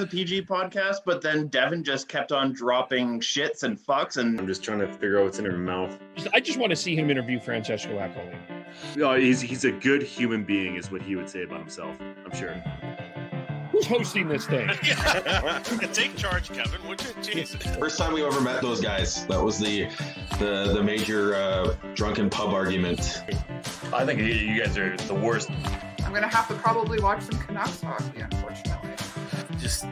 a PG podcast, but then Devin just kept on dropping shits and fucks, and I'm just trying to figure out what's in her mouth. I just want to see him interview Francesco Aquilini. No, he's a good human being, is what he would say about himself, I'm sure. Who's hosting this thing? Take charge, Kevin, would you? Jesus. First time we ever met those guys. That was the major drunken pub argument. I think you guys are the worst. I'm going to have to probably watch some Canucks hockey, unfortunately. Just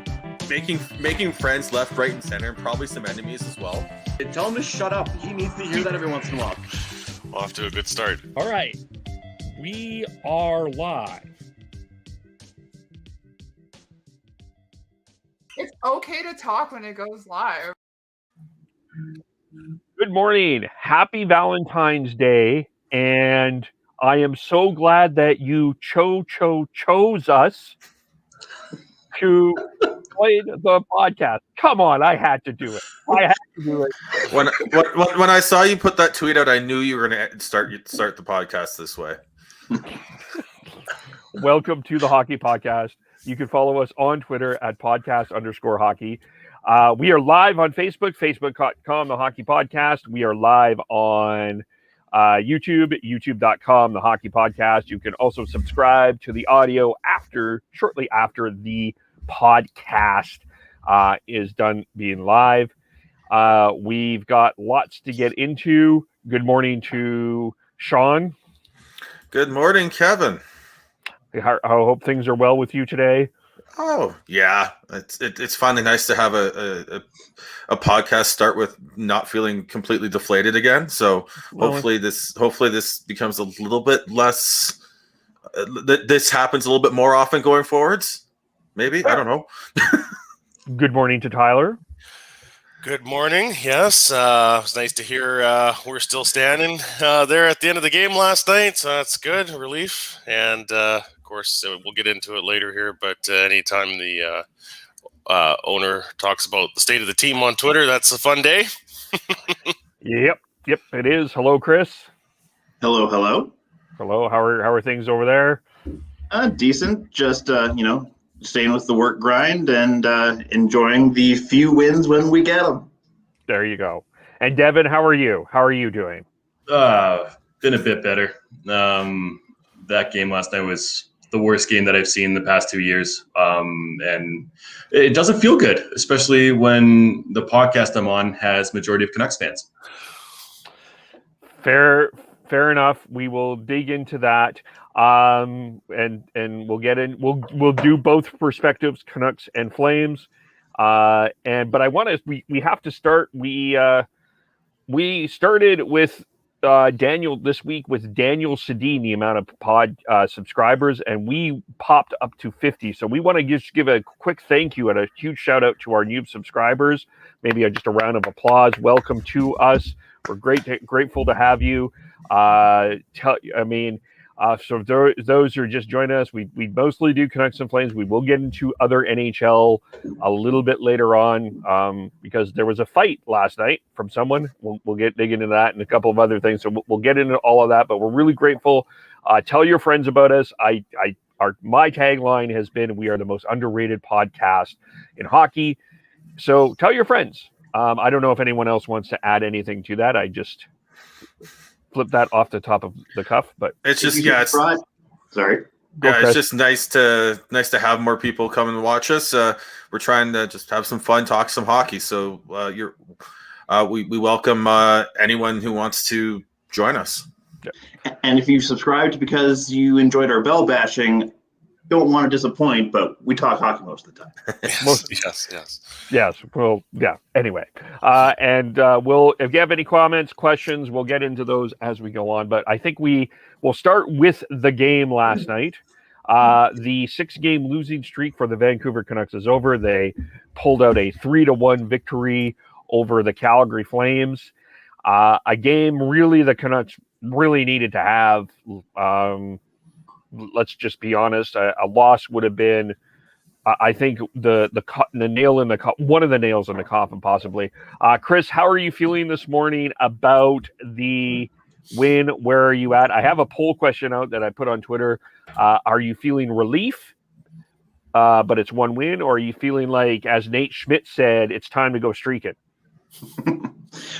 making friends left, right, and center, and probably some enemies as well. Tell him to shut up. He needs to hear that every once in a while. Off to a good start. All right. We are live. It's okay to talk when it goes live. Good morning. Happy Valentine's Day. And I am so glad that you chose us to play the podcast. Come on, I had to do it. When I saw you put that tweet out, I knew you were going to start the podcast this way. Welcome to the Hockey Podcast. You can follow us on Twitter at podcast_hockey. We are live on Facebook, facebook.com, the Hockey Podcast. We are live on YouTube, youtube.com, the Hockey Podcast. You can also subscribe to the audio shortly after the podcast is done being live. We've got lots to get into. Good morning to Sean. Good morning, Kevin. I hope things are well with you today. Oh yeah, it's finally nice to have a podcast start with not feeling completely deflated again. So hopefully this becomes a little bit less. This happens a little bit more often going forwards. Maybe I don't know. Good morning to Tyler. Good morning. Yes, it was nice to hear we're still standing there at the end of the game last night. So that's good, relief. And of course, we'll get into it later here. But anytime the owner talks about the state of the team on Twitter, that's a fun day. Yep, it is. Hello, Chris. Hello. Hello. How are things over there? Decent. Just staying with the work grind and enjoying the few wins when we get them. There you go. And Devin, how are you? How are you doing? Been a bit better. That game last night was the worst game that I've seen in the past 2 years. And it doesn't feel good, especially when the podcast I'm on has majority of Canucks fans. Fair enough. We will dig into that. And we'll get in. We'll do both perspectives, Canucks and Flames. But I want to. We have to start. We started with Daniel this week with Daniel Sedin, the amount of pod subscribers, and we popped up to 50. So we want to just give a quick thank you and a huge shout out to our new subscribers. Maybe just a round of applause. Welcome to us. We're grateful to have you. So those who are just joining us, we mostly do Canucks and Flames. We will get into other NHL a little bit later on because there was a fight last night from someone. We'll dig into that and a couple of other things. So we'll get into all of that. But we're really grateful. Tell your friends about us. My tagline has been, "We are the most underrated podcast in hockey." So tell your friends. I don't know if anyone else wants to add anything to that. I just flip that off the top of the cuff, but it's just sorry. It's just nice to have more people come and watch us. We're trying to just have some fun, talk some hockey. So we welcome anyone who wants to join us. And if you subscribed because you enjoyed our bell bashing, don't want to disappoint, but we talk hockey most of the time. Yes. Well, yeah. Anyway, we'll, if you have any comments, questions, we'll get into those as we go on. But I think we will start with the game last night. The 6-game losing streak for the Vancouver Canucks is over. They pulled out a 3-1 victory over the Calgary Flames. A game really the Canucks really needed to have. Let's just be honest. A loss would have been, I think, the nail in the one of the nails in the coffin, possibly. Chris, how are you feeling this morning about the win? Where are you at? I have a poll question out that I put on Twitter. Are you feeling relief, but it's one win? Or are you feeling like, as Nate Schmidt said, it's time to go streaking?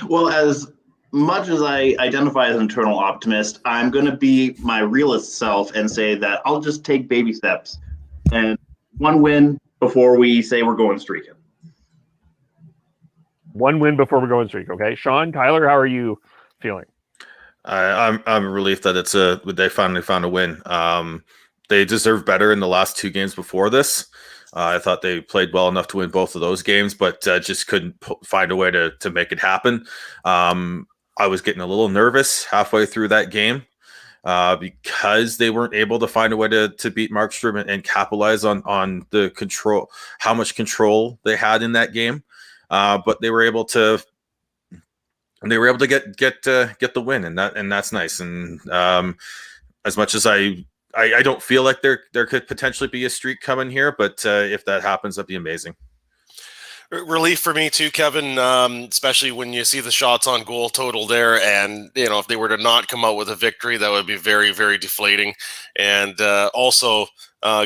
Well, as much as I identify as an eternal optimist, I'm going to be my realist self and say that I'll just take baby steps and one win before we say we're going streaking. One win before we're going streak. Okay, Sean, Tyler, how are you feeling? I'm relieved that they finally found a win. They deserved better in the last two games before this. I thought they played well enough to win both of those games, but just couldn't find a way to make it happen. I was getting a little nervous halfway through that game because they weren't able to find a way to beat Markstrom and capitalize on the control, how much control they had in that game. But they were able to get the win, and that's nice. And as much as I don't feel like there could potentially be a streak coming here, but if that happens, that'd be amazing. Relief for me too, Kevin, especially when you see the shots on goal total there. And, if they were to not come out with a victory, that would be very, very deflating. And also,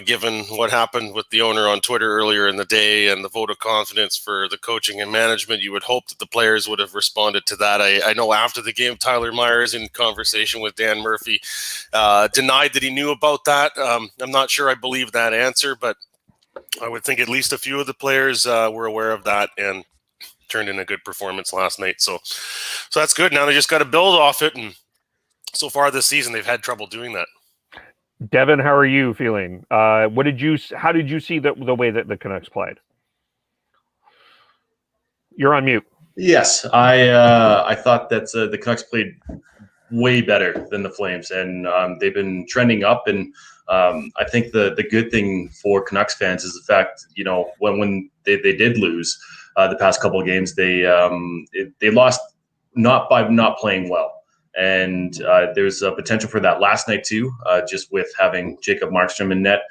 given what happened with the owner on Twitter earlier in the day and the vote of confidence for the coaching and management, you would hope that the players would have responded to that. I know after the game, Tyler Myers, in conversation with Dan Murphy, denied that he knew about that. I'm not sure I believe that answer, but I would think at least a few of the players were aware of that and turned in a good performance last night. So that's good. Now they just got to build off it. And so far this season, they've had trouble doing that. Devin, how are you feeling? How did you see the way that the Canucks played? You're on mute. Yes, I thought that the Canucks played way better than the Flames, and they've been trending up. And I think the good thing for Canucks fans is the fact, when they did lose the past couple of games, they lost not by not playing well. And there's a potential for that last night too, just with having Jacob Markstrom in net,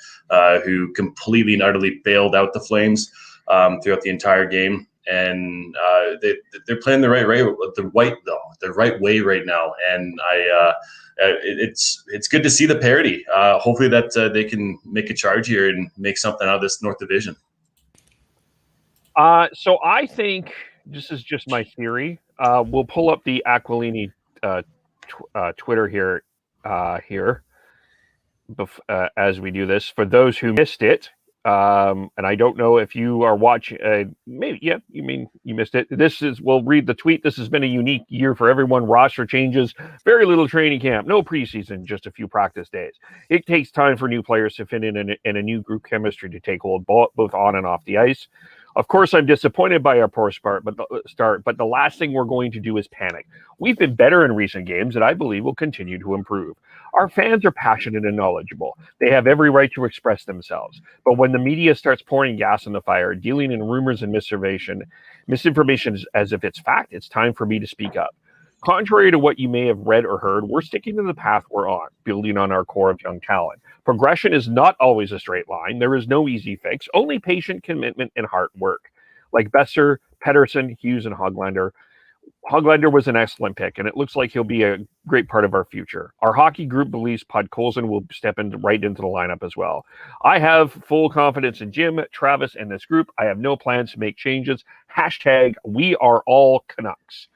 who completely and utterly bailed out the Flames throughout the entire game. And they're playing the right way right now. And it's good to see the parity. Hopefully that they can make a charge here and make something out of this North Division. So I think this is just my theory. We'll pull up the Aquilini Twitter here as we do this. For those who missed it, and I don't know if you are watching, maybe, yeah, you mean you missed it. We'll read the tweet. This has been a unique year for everyone. Roster changes, very little training camp, no preseason, just a few practice days. It takes time for new players to fit in a new group chemistry to take hold, both on and off the ice. Of course, I'm disappointed by our poor start, but the last thing we're going to do is panic. We've been better in recent games, and I believe will continue to improve. Our fans are passionate and knowledgeable. They have every right to express themselves. But when the media starts pouring gas on the fire, dealing in rumors and misinformation as if it's fact, it's time for me to speak up. Contrary to what you may have read or heard, we're sticking to the path we're on, building on our core of young talent. Progression is not always a straight line. There is no easy fix, only patient commitment and hard work. Like Besser, Pettersson, Hughes, and Hoglander. Hoglander was an excellent pick, and it looks like he'll be a great part of our future. Our hockey group believes Podkolzin will step right into the lineup as well. I have full confidence in Jim, Travis, and this group. I have no plans to make changes. # we are all Canucks.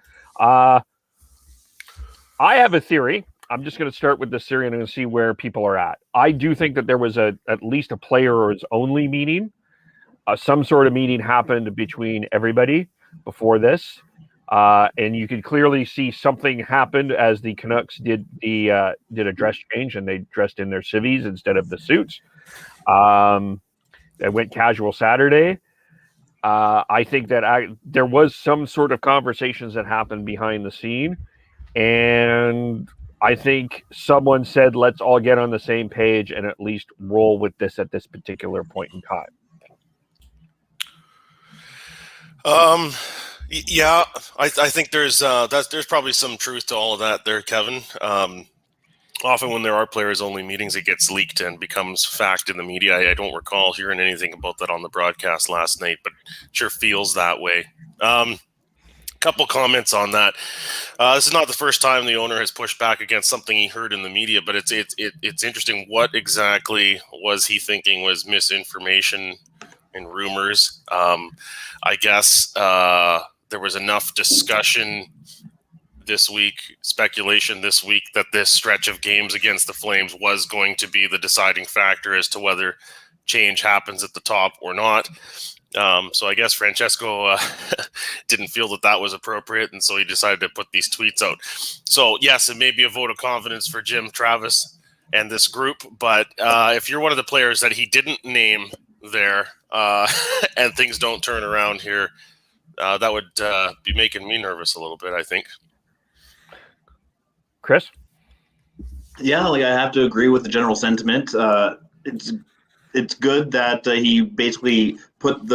I have a theory. I'm just going to start with this theory and I'm going to see where people are at. I do think that there was at least a players only meeting. Some sort of meeting happened between everybody before this. And you could clearly see something happened as the Canucks did a dress change and they dressed in their civvies instead of the suits. They went casual Saturday. I think that there was some sort of conversations that happened behind the scene. And I think someone said, let's all get on the same page and at least roll with this at this particular point in time. Yeah, I think there's probably some truth to all of that there, Kevin. Often when there are players-only meetings, it gets leaked and becomes fact in the media. I don't recall hearing anything about that on the broadcast last night, but it sure feels that way. Couple comments on that. This is not the first time the owner has pushed back against something he heard in the media, but it's interesting. What exactly was he thinking was misinformation and rumors? I guess there was enough discussion this week, speculation this week, that this stretch of games against the Flames was going to be the deciding factor as to whether change happens at the top or not. So I guess Francesco didn't feel that was appropriate, and so he decided to put these tweets out. So yes, it may be a vote of confidence for Jim, Travis, and this group, but if you're one of the players that he didn't name there, and things don't turn around here, that would be making me nervous a little bit, I think. Chris? Yeah, I have to agree with the general sentiment. It's good that he basically put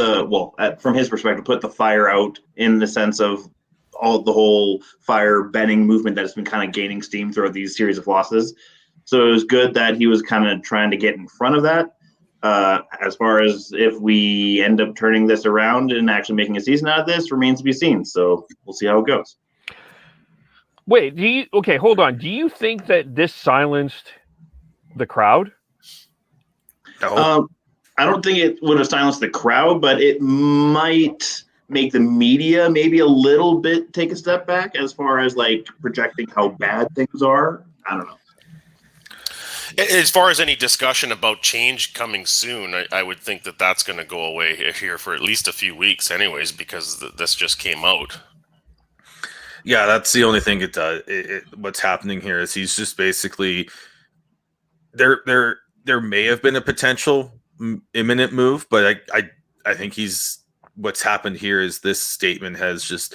from his perspective, put the fire out in the sense of the whole fire Benning movement that's been kind of gaining steam throughout these series of losses. So it was good that he was kind of trying to get in front of that. As far as if we end up turning this around and actually making a season out of this remains to be seen. So we'll see how it goes. Wait, hold on. Do you think that this silenced the crowd? No. I don't think it would have silenced the crowd, but it might make the media maybe a little bit take a step back as far as projecting how bad things are. I don't know. As far as any discussion about change coming soon, I would think that's going to go away here for at least a few weeks anyways, because this just came out. Yeah, that's the only thing it does. What's happening here is he's just basically there may have been a potential imminent move, but I think what's happened here is this statement has just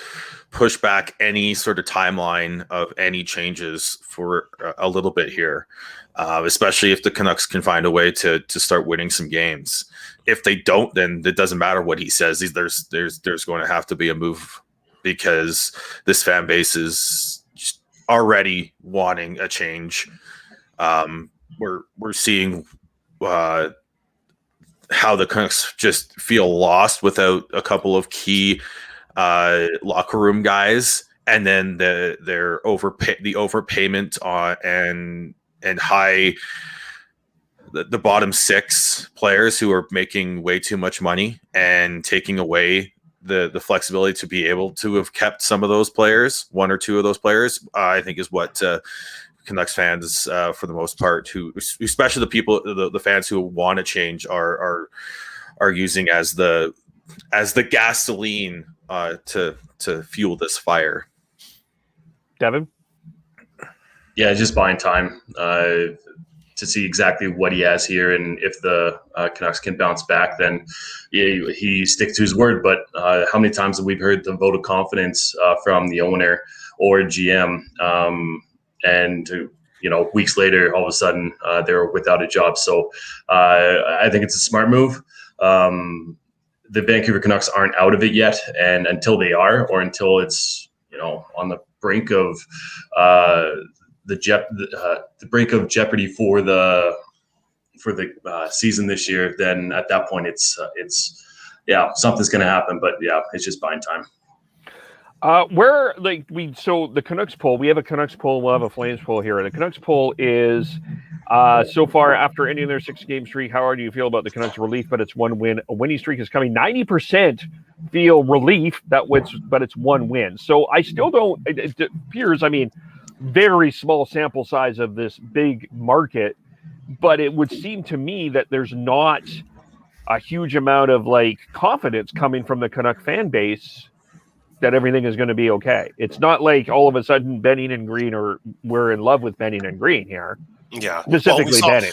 pushed back any sort of timeline of any changes for a little bit here, especially if the Canucks can find a way to start winning some games. If they don't, then it doesn't matter what he says. There's going to have to be a move, because this fan base is already wanting a change. We're seeing how the Canucks just feel lost without a couple of key locker room guys, and then the overpayment and high the bottom six players who are making way too much money and taking away the flexibility to be able to have kept some of those players, one or two of those players, I think is what Canucks fans, for the most part, who especially the fans who want to change, are using as the gasoline to fuel this fire. Devin? Yeah, just buying time to see exactly what he has here, and if the Canucks can bounce back, then he sticks to his word. But how many times have we heard the vote of confidence from the owner or GM, and weeks later, all of a sudden, they're without a job? So I think it's a smart move. The Vancouver Canucks aren't out of it yet, and until they are, or until it's on the brink of the brink of jeopardy for the season this year, then at that point it's something's going to happen. But yeah, it's just buying time. The Canucks poll, we have a Canucks poll, we'll have a Flames poll here. The Canucks poll is so far after ending their 6-game streak, how do you feel about the Canucks relief? But it's one win. A winning streak is coming. 90% feel relief, but it's one win. So I still don't, it appears, very small sample size of this big market, but it would seem to me that there's not a huge amount of confidence coming from the Canuck fan base that everything is going to be okay. It's not like all of a sudden Benning and Green, or we're in love with Benning and Green here. Yeah, specifically Benning.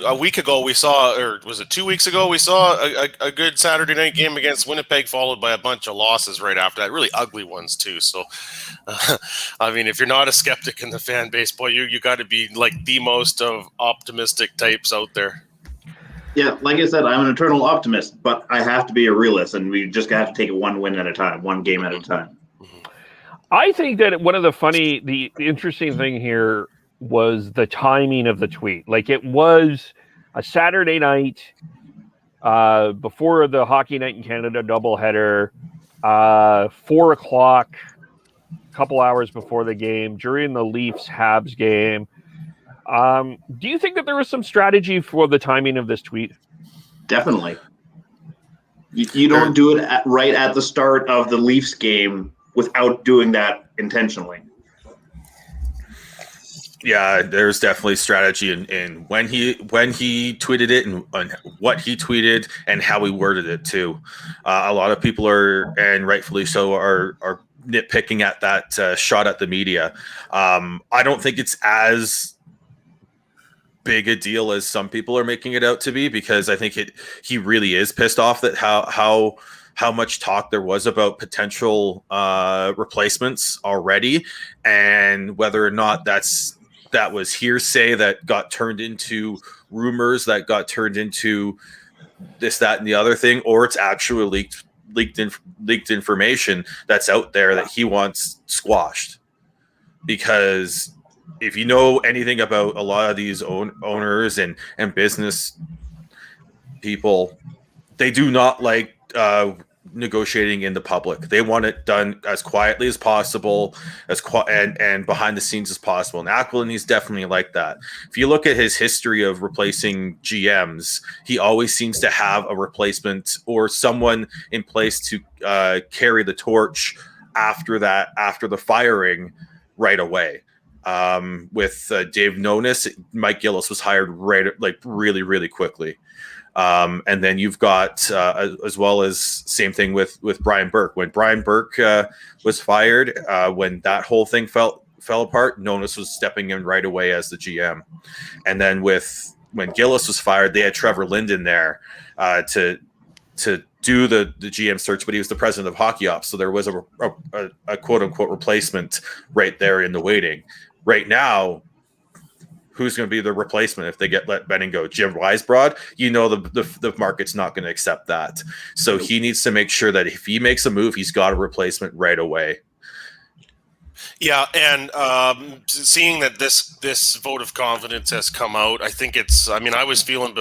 A week ago we saw, or was it 2 weeks ago, we saw a good Saturday night game against Winnipeg, followed by a bunch of losses right after that, really ugly ones too. So, if you're not a skeptic in the fan base, boy, you got to be the most of optimistic types out there. Yeah, like I said, I'm an eternal optimist, but I have to be a realist, and we just have to take it one win at a time, one game at a time. I think that one of the interesting thing here was the timing of the tweet. It was a Saturday night before the Hockey Night in Canada doubleheader. 4 o'clock, a couple hours before the game, during the Leafs-Habs game. Do you think that there was some strategy for the timing of this tweet? Definitely. You don't do it right at the start of the Leafs game without doing that intentionally. Yeah, there's definitely strategy in when he tweeted it and what he tweeted and how he worded it too. A lot of people are, and rightfully so, are nitpicking at that shot at the media. I don't think it's as big a deal as some people are making it out to be, because I think he really is pissed off that how much talk there was about potential replacements already, and whether or not that was hearsay that got turned into rumors that got turned into this, that, and the other thing, or it's actually leaked information that's out there that he wants squashed. Because if you know anything about a lot of these owners and business people, they do not like negotiating in the public. They want it done as quietly as possible, and behind the scenes as possible. And Aquilini is definitely like that. If you look at his history of replacing GMs, he always seems to have a replacement or someone in place to carry the torch after the firing right away. With Dave Nonis, Mike Gillis was hired really, really quickly. And then you've got, as well as same thing with Brian Burke. When Brian Burke was fired, when that whole thing fell apart, Nonis was stepping in right away as the GM. And then when Gillis was fired, they had Trevor Linden there to do the GM search, but he was the president of hockey ops. So there was a quote unquote replacement right there in the waiting. Right now, who's going to be the replacement if they let Benning go? Jim Weisbrod? You know the market's not going to accept that. So he needs to make sure that if he makes a move, he's got a replacement right away. Yeah, and seeing that this vote of confidence has come out, I think I was feeling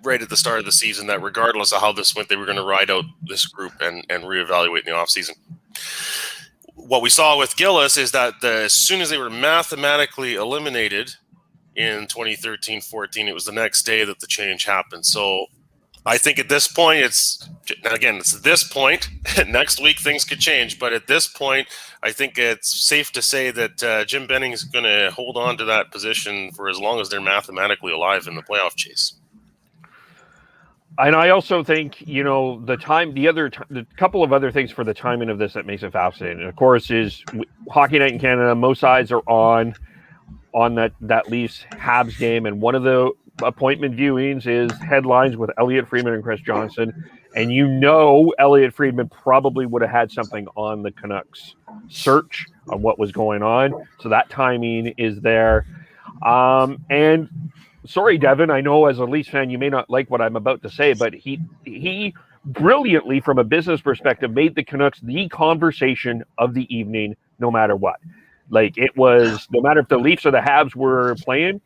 right at the start of the season that regardless of how this went, they were going to ride out this group and reevaluate in the offseason. What we saw with Gillis is that as soon as they were mathematically eliminated in 2013-14, it was the next day that the change happened. So I think at this point, it's this point. Next week, things could change. But at this point, I think it's safe to say that Jim Benning is going to hold on to that position for as long as they're mathematically alive in the playoff chase. And I also think, the couple of other things for the timing of this that makes it fascinating, of course, is Hockey Night in Canada. Most eyes are on that Leafs Habs game, and one of the appointment viewings is headlines with Elliot Friedman and Chris Johnson, and Elliot Friedman probably would have had something on the Canucks search on what was going on, so that timing is there. And sorry, Devin, I know as a Leafs fan you may not like what I'm about to say, but he brilliantly, from a business perspective, made the Canucks the conversation of the evening, no matter what. Like, it was, no matter if the Leafs or the Habs were playing,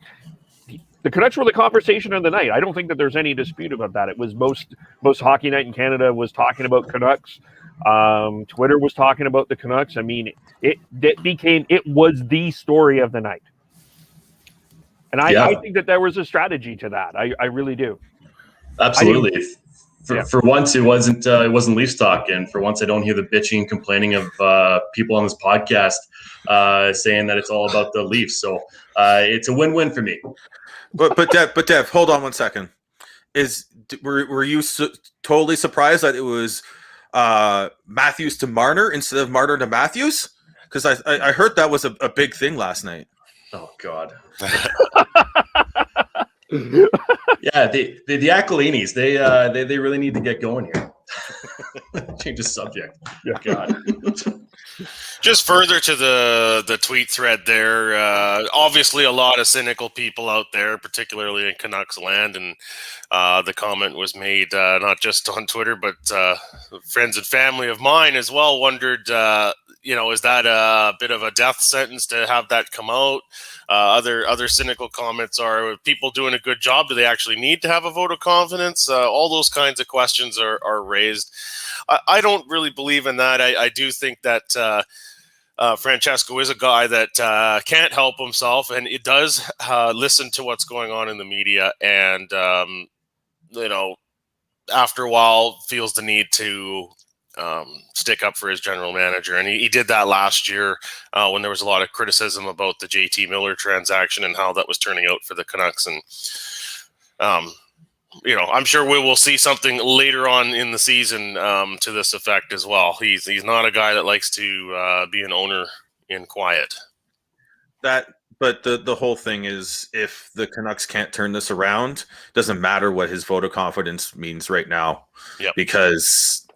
the Canucks were the conversation of the night. I don't think that there's any dispute about that. It was most Hockey Night in Canada was talking about Canucks. Twitter was talking about the Canucks. I mean, it was the story of the night. And I think that there was a strategy to that. I really do. Absolutely. For once, it wasn't Leafs talk, and for once, I don't hear the bitching, complaining of people on this podcast saying that it's all about the Leafs. So it's a win-win for me. But Dev, hold on 1 second. Were you totally surprised that it was Matthews to Marner instead of Marner to Matthews? Because I heard that was a big thing last night. Oh God. Yeah, the Aquilinis, they really need to get going here. Change the subject. Yeah. God. Just further to the tweet thread there, obviously a lot of cynical people out there, particularly in Canucks land, and the comment was made not just on Twitter, but friends and family of mine as well wondered, is that a bit of a death sentence to have that come out? Other cynical comments are people doing a good job. Do they actually need to have a vote of confidence? All those kinds of questions are raised. I don't really believe in that. I do think that Francesco is a guy that can't help himself, and it does listen to what's going on in the media, and after a while feels the need to stick up for his general manager. And he did that last year when there was a lot of criticism about the JT Miller transaction and how that was turning out for the Canucks. And, I'm sure we will see something later on in the season to this effect as well. He's not a guy that likes to be an owner in quiet. But the whole thing is, if the Canucks can't turn this around, doesn't matter what his vote of confidence means right now. Yep. Because,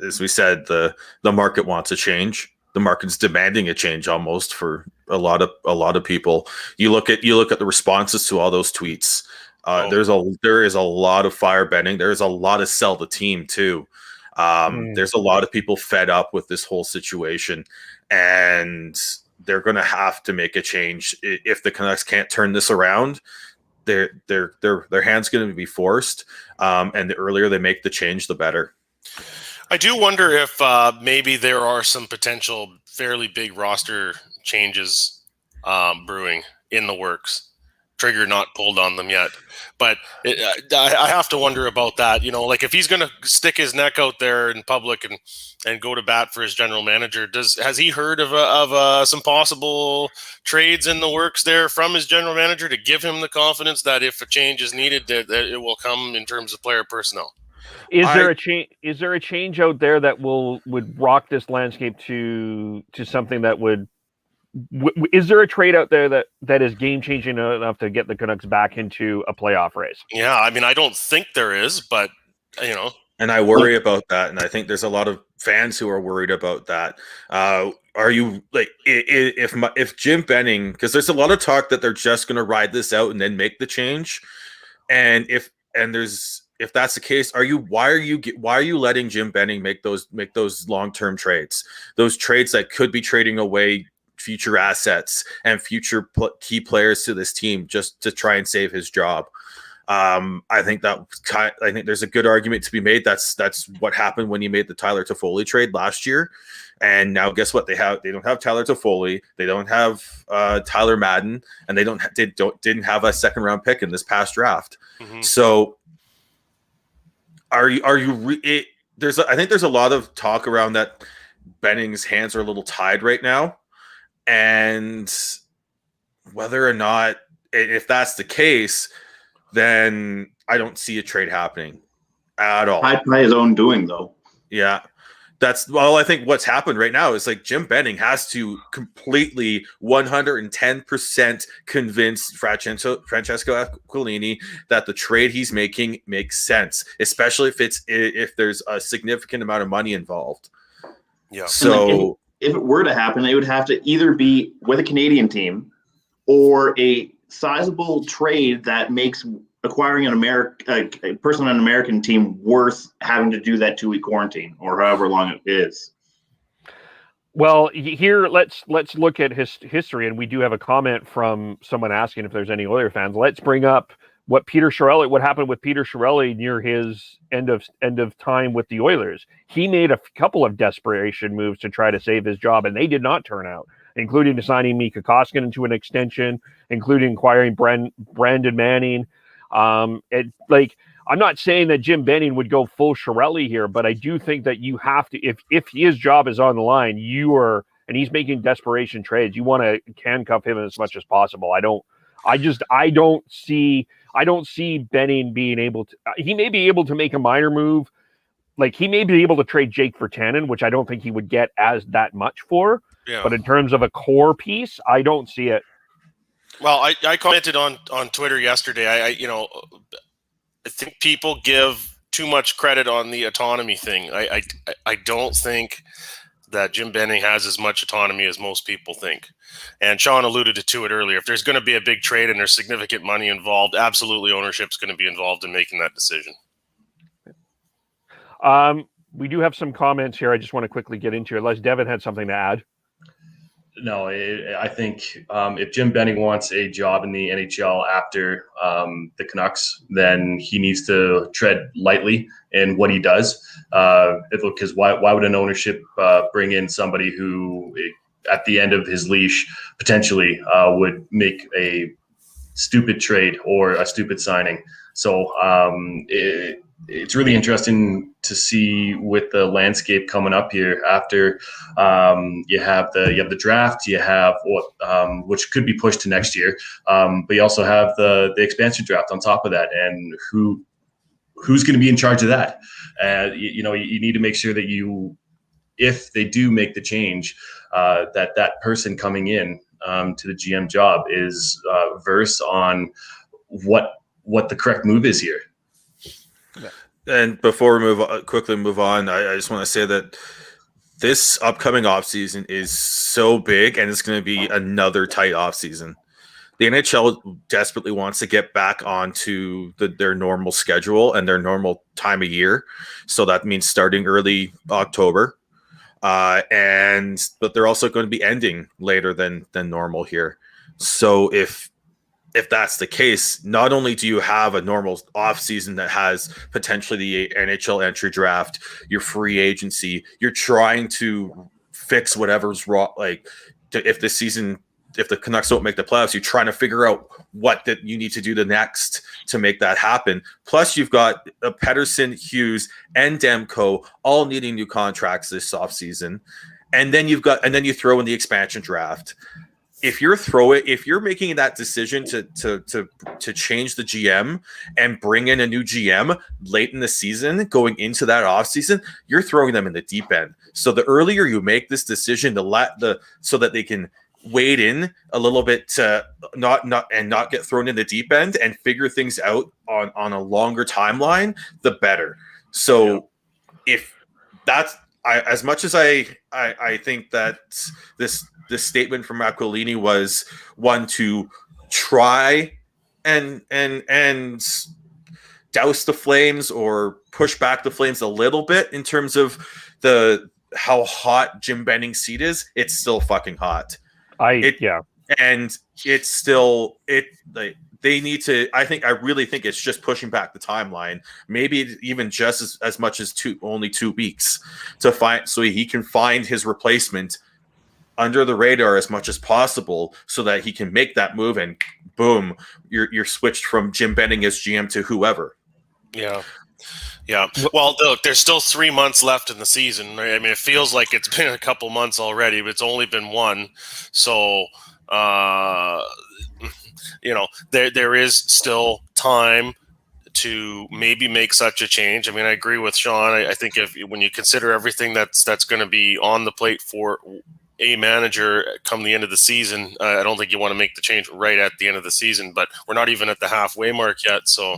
as we said, the market wants a change. The market's demanding a change almost for a lot of people. You look at the responses to all those tweets. There is a lot of fire bending. There is a lot of sell the team too. There's a lot of people fed up with this whole situation, and they're going to have to make a change if the Canucks can't turn this around. Their hand's going to be forced, and the earlier they make the change, the better. I do wonder if maybe there are some potential fairly big roster changes brewing in the works. Trigger not pulled on them yet, but I have to wonder about that. Like if he's going to stick his neck out there in public and go to bat for his general manager, has he heard of some possible trades in the works there from his general manager to give him the confidence that if a change is needed, that it will come in terms of player personnel? Is there a change out there that would rock this landscape to something that would? Is there a trade out there that is game changing enough to get the Canucks back into a playoff race? Yeah, I mean, I don't think there is, but And I worry about that, and I think there's a lot of fans who are worried about that. Are you like if Jim Benning? Because there's a lot of talk that they're just going to ride this out and then make the change, and if that's the case, why are you letting Jim Benning make those long-term trades? Those trades that could be trading away future assets and future key players to this team just to try and save his job. I think there's a good argument to be made. That's what happened when you made the Tyler Toffoli trade last year, and now guess what? They don't have Tyler Toffoli, they don't have Tyler Madden, and they didn't have a second round pick in this past draft. Mm-hmm. So I think there's a lot of talk around that Benning's hands are a little tied right now. And whether or not, if that's the case, then I don't see a trade happening at all. By his own doing, though. Yeah. I think what's happened right now is like Jim Benning has to completely 110% convince Francesco Aquilini that the trade he's making makes sense, especially if there's a significant amount of money involved. Yeah. So if it were to happen, it would have to either be with a Canadian team or a sizable trade that makes acquiring a person on an American team worth having to do that 2-week quarantine or however long it is. Well, here let's look at history, and we do have a comment from someone asking if there's any Oilers fans. Let's bring up what happened with Peter Chiarelli near his end of time with the Oilers. He made a couple of desperation moves to try to save his job, and they did not turn out, including signing Mika Koskinen into an extension, including acquiring Brandon Manning. I'm not saying that Jim Benning would go full Chiarelli here, but I do think that you have to, if his job is on the line, and he's making desperation trades, you want to handcuff him as much as possible. I don't see Benning being able to. He may be able to make a minor move, like he may be able to trade Jake Virtanen, which I don't think he would get as that much for. Yeah. But in terms of a core piece, I don't see it. Well, I commented on Twitter yesterday. I think people give too much credit on the autonomy thing. I don't think that Jim Benning has as much autonomy as most people think. And Sean alluded to it earlier. If there's going to be a big trade and there's significant money involved, absolutely ownership's going to be involved in making that decision. We do have some comments here. I just want to quickly get into, unless Devin had something to add. No, I think if Jim Benning wants a job in the NHL after the Canucks, then he needs to tread lightly in what he does. Because why would an ownership bring in somebody who, at the end of his leash, potentially would make a stupid trade or a stupid signing? So it's really interesting to see with the landscape coming up here after you have the draft, you have what which could be pushed to next year, but you also have the expansion draft on top of that, and who's going to be in charge of that? You need to make sure that if they do make the change, that person coming in to the GM job is versed on what the correct move is here. And before we quickly move on, I just want to say that this upcoming offseason is so big, and it's going to be another tight offseason. The NHL desperately wants to get back onto their normal schedule and their normal time of year. So that means starting early October. But they're also going to be ending later than normal here. So if that's the case, not only do you have a normal offseason that has potentially the NHL entry draft, your free agency, you're trying to fix whatever's wrong. Like if the Canucks don't make the playoffs, you're trying to figure out what that you need to do the next to make that happen. Plus, you've got Pettersson, Hughes, and Demko all needing new contracts this offseason. And then you throw in the expansion draft. If you're making that decision to change the GM and bring in a new GM late in the season, going into that offseason, you're throwing them in the deep end. So the earlier you make this decision so that they can wade in a little bit to not get thrown in the deep end and figure things out on a longer timeline, the better. So if that's as much as I think that this statement from Aquilini was one to try and douse the Flames or push back the Flames a little bit in terms of how hot Jim Benning's seat is, it's still fucking hot. And it's still they need to. I really think it's just pushing back the timeline, maybe even just as much as only 2 weeks to find, so he can find his replacement under the radar as much as possible, so that he can make that move and boom, you're switched from Jim Benning as GM to whoever. Yeah. Well, look, there's still 3 months left in the season. Right? I mean, it feels like it's been a couple months already, but it's only been one. So, there is still time to maybe make such a change. I mean, I agree with Sean. I think when you consider everything that's going to be on the plate for a manager come the end of the season, I don't think you want to make the change right at the end of the season, but we're not even at the halfway mark yet. So,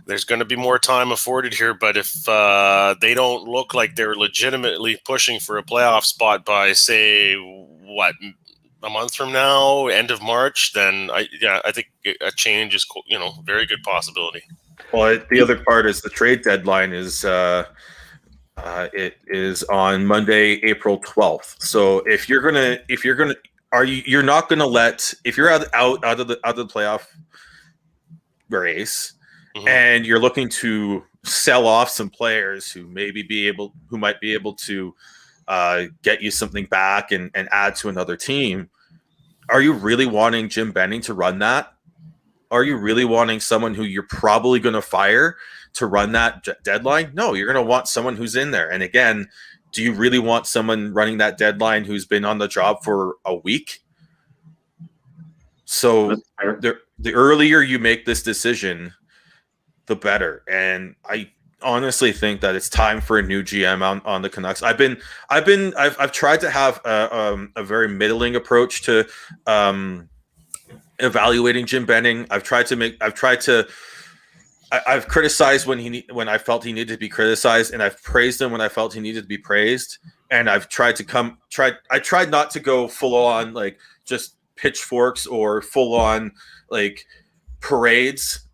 there's going to be more time afforded here, but if they don't look like they're legitimately pushing for a playoff spot by, say, a month from now, end of March, then I think a change is, very good possibility. Well, the other part is the trade deadline is it is on Monday, April 12th. So if you're not gonna let, if you're out of the playoff race, mm-hmm. and you're looking to sell off some players who might be able to get you something back and add to another team, are you really wanting Jim Benning to run that? Are you really wanting someone who you're probably going to fire to run that deadline? No, you're going to want someone who's in there. And again, do you really want someone running that deadline who's been on the job for a week? So the earlier you make this decision, the better. And I honestly think that it's time for a new GM on the Canucks. I've tried to have a very middling approach to evaluating Jim Benning. I've criticized when I felt he needed to be criticized, and I've praised him when I felt he needed to be praised. And I've tried not to go full on like just pitchforks or full on like parades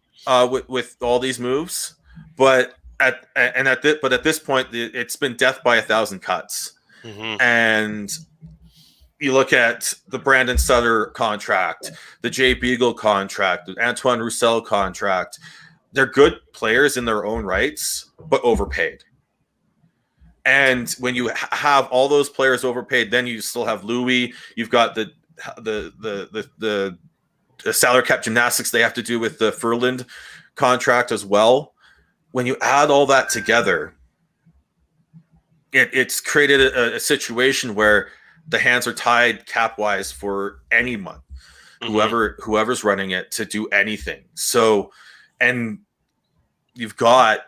with all these moves. But at this point, it's been death by 1,000 cuts. Mm-hmm. And you look at the Brandon Sutter contract, the Jay Beagle contract, the Antoine Roussel contract. They're good players in their own rights, but overpaid. And when you have all those players overpaid, then you still have Louis. You've got the salary cap gymnastics they have to do with the Furland contract as well. When you add all that together, it's created a situation where the hands are tied cap-wise for anyone, whoever's running it, to do anything. So, and you've got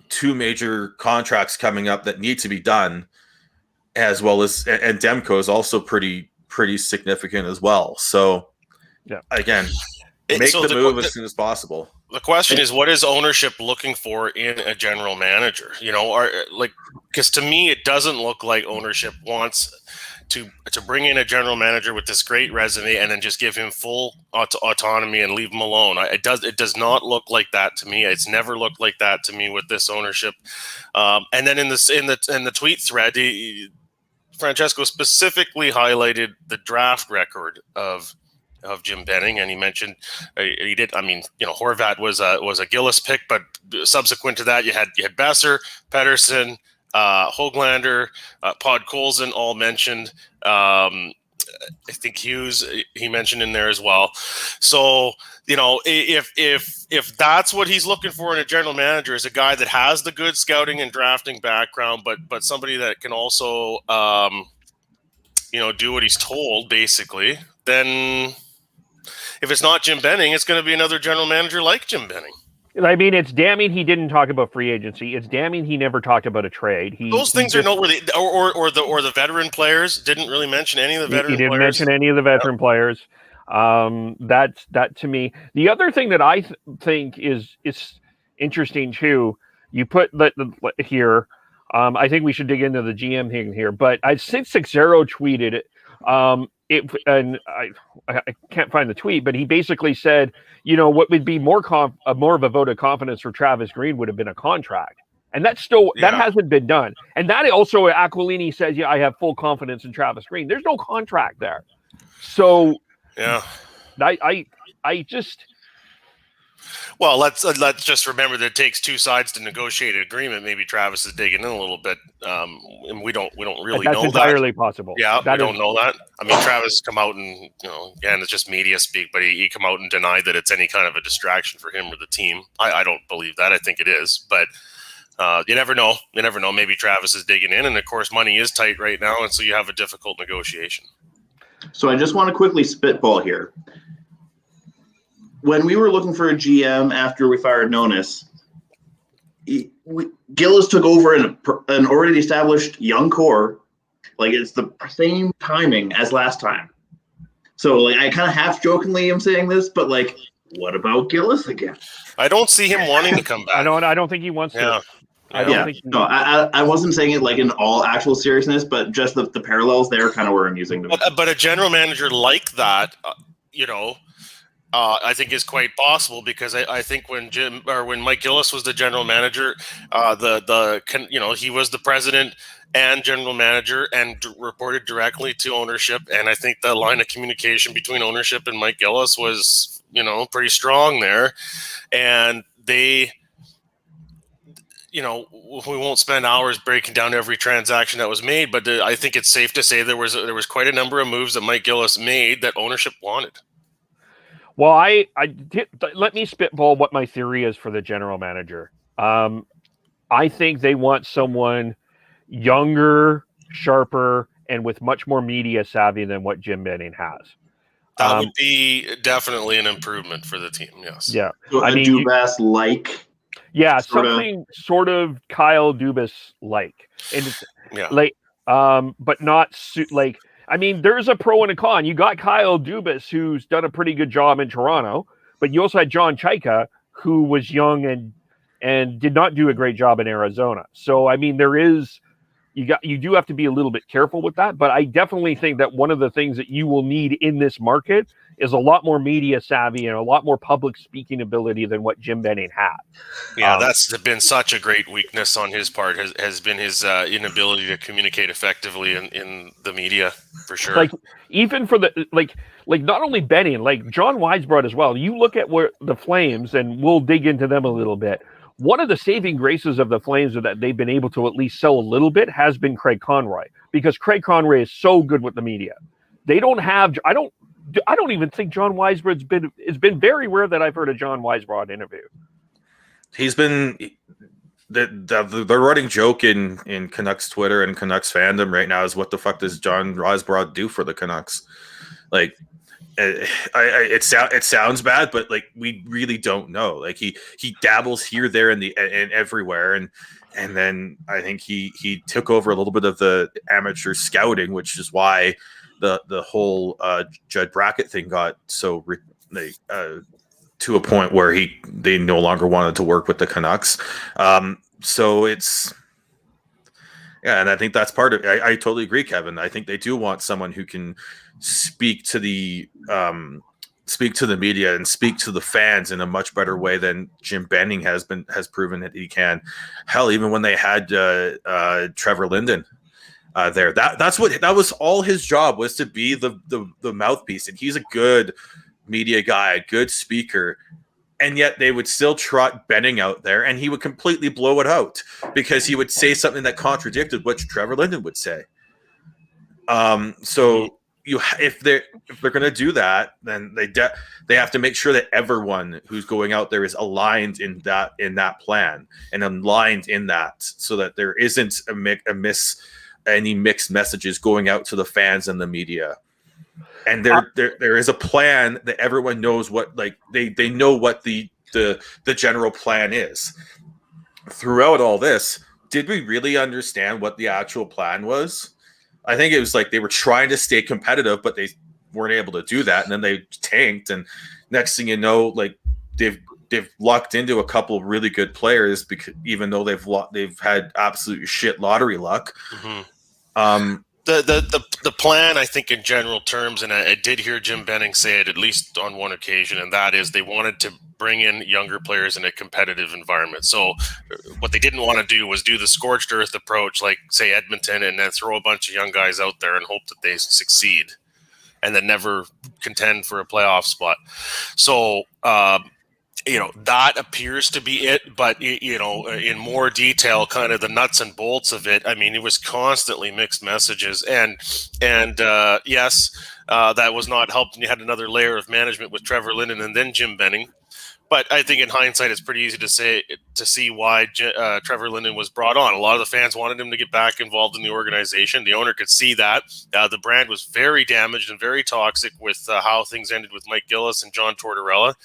2 major contracts coming up that need to be done, as well as, and Demko is also pretty significant as well. So, yeah, again, make the move as soon as possible. The question is, what is ownership looking for in a general manager? Because to me, it doesn't look like ownership wants to bring in a general manager with this great resume and then just give him full autonomy and leave him alone. It does not look like that to me. It's never looked like that to me with this ownership. And then in the tweet thread, Francesco specifically highlighted the draft record of Jim Benning, and he mentioned Horvat was a Gillis pick, but subsequent to that, you had Besser, Pettersson, Höglander, Podkolzin, all mentioned. I think Hughes he mentioned in there as well. So if that's what he's looking for in a general manager, is a guy that has the good scouting and drafting background, but somebody that can also do what he's told, basically, then. If it's not Jim Benning, it's going to be another general manager like Jim Benning. I mean, it's damning he didn't talk about free agency. It's damning he never talked about a trade. Those things are noteworthy. Or the veteran players. Didn't really mention any of the veteran players. He didn't mention any of the veteran players. That to me. The other thing that I think is interesting too, you put here. I think we should dig into the GM thing here, but 660 tweeted it. And I can't find the tweet, but he basically said, what would be more of a vote of confidence for Travis Green would have been a contract. And that's still, that hasn't been done. And that also, Aquilini says, I have full confidence in Travis Green. There's no contract there. So, I just. Well, let's just remember that it takes 2 sides to negotiate an agreement. Maybe Travis is digging in a little bit, and we don't really know that. That's entirely possible. Yeah, we don't know that. I mean, Travis has come out and again, it's just media speak, but he come out and denied that it's any kind of a distraction for him or the team. I don't believe that. I think it is, but you never know. You never know. Maybe Travis is digging in, and of course, money is tight right now, and so you have a difficult negotiation. So I just want to quickly spitball here. When we were looking for a GM after we fired Nonis, Gillis took over an already established young core. Like, it's the same timing as last time. So, I kind of half-jokingly am saying this, but, what about Gillis again? I don't see him wanting to come back. I don't think he wants to. I wasn't saying it, in all actual seriousness, but just the parallels there kind of were amusing to me. But a general manager like that, I think is quite possible, because I think when Mike Gillis was the general manager, he was the president and general manager and reported directly to ownership. And I think the line of communication between ownership and Mike Gillis was, pretty strong there. And they, we won't spend hours breaking down every transaction that was made, but I think it's safe to say there was quite a number of moves that Mike Gillis made that ownership wanted. Well, I did. Let me spitball what my theory is for the general manager. I think they want someone younger, sharper, and with much more media savvy than what Jim Benning has. That would be definitely an improvement for the team. Yes. Yeah. So Dubas-like. Yeah, something sort of Kyle Dubas-like, and it's but not there's a pro and a con. You got Kyle Dubas, who's done a pretty good job in Toronto, but you also had John Chaika, who was young and did not do a great job in Arizona. So, there is you do have to be a little bit careful with that. But I definitely think that one of the things that you will need in this market is a lot more media savvy and a lot more public speaking ability than what Jim Benning had. Yeah, that's been such a great weakness on his part, has been his inability to communicate effectively in the media, for sure. Like, even for the like not only Benning, like John Weisbrod as well. You look at where the Flames, and we'll dig into them a little bit. One of the saving graces of the Flames that they've been able to at least sell a little bit has been Craig Conroy, because Craig Conroy is so good with the media. They don't have. I don't even think John Weisbrod's been. It's been very rare that I've heard a John Weisbrod interview. He's been the running joke in Canucks Twitter and Canucks fandom right now is, what the fuck does John Weisbrod do for the Canucks? Like, it sounds bad, but like, we really don't know. Like, he dabbles here, there, and everywhere, and then I think he took over a little bit of the amateur scouting, which is why the whole Judd Brackett thing got so to a point where they no longer wanted to work with the Canucks. So it's, yeah, and I think that's part of it. I totally agree, Kevin. I think they do want someone who can speak to the media and speak to the fans in a much better way than Jim Benning has proven that he can. Hell, even when they had Trevor Linden there, that was all his job, was to be the mouthpiece, and he's a good media guy, a good speaker, and yet they would still trot Benning out there, and he would completely blow it out because he would say something that contradicted what Trevor Linden would say. So if they're going to do that, then they have to make sure that everyone who's going out there is aligned in that plan and aligned in that, so that there isn't any mixed messages going out to the fans and the media. And there is a plan that everyone knows what, like, they know what the general plan is. Throughout all this, did we really understand what the actual plan was? I think it was like they were trying to stay competitive, but they weren't able to do that, and then they tanked. And next thing you know, like, they've lucked into a couple of really good players, because even though they've had absolute shit lottery luck. Mm-hmm. The plan, I think, in general terms, and I did hear Jim Benning say it at least on one occasion, and that is they wanted to bring in younger players in a competitive environment. So what they didn't want to do was do the scorched earth approach, like, say, Edmonton, and then throw a bunch of young guys out there and hope that they succeed and then never contend for a playoff spot. So, that appears to be it, but, in more detail, kind of the nuts and bolts of it, I mean, it was constantly mixed messages, and yes, that was not helped. And you had another layer of management with Trevor Linden and then Jim Benning. But I think in hindsight, it's pretty easy to see why Trevor Linden was brought on. A lot of the fans wanted him to get back involved in the organization. The owner could see that. The brand was very damaged and very toxic with how things ended with Mike Gillis and John Tortorella.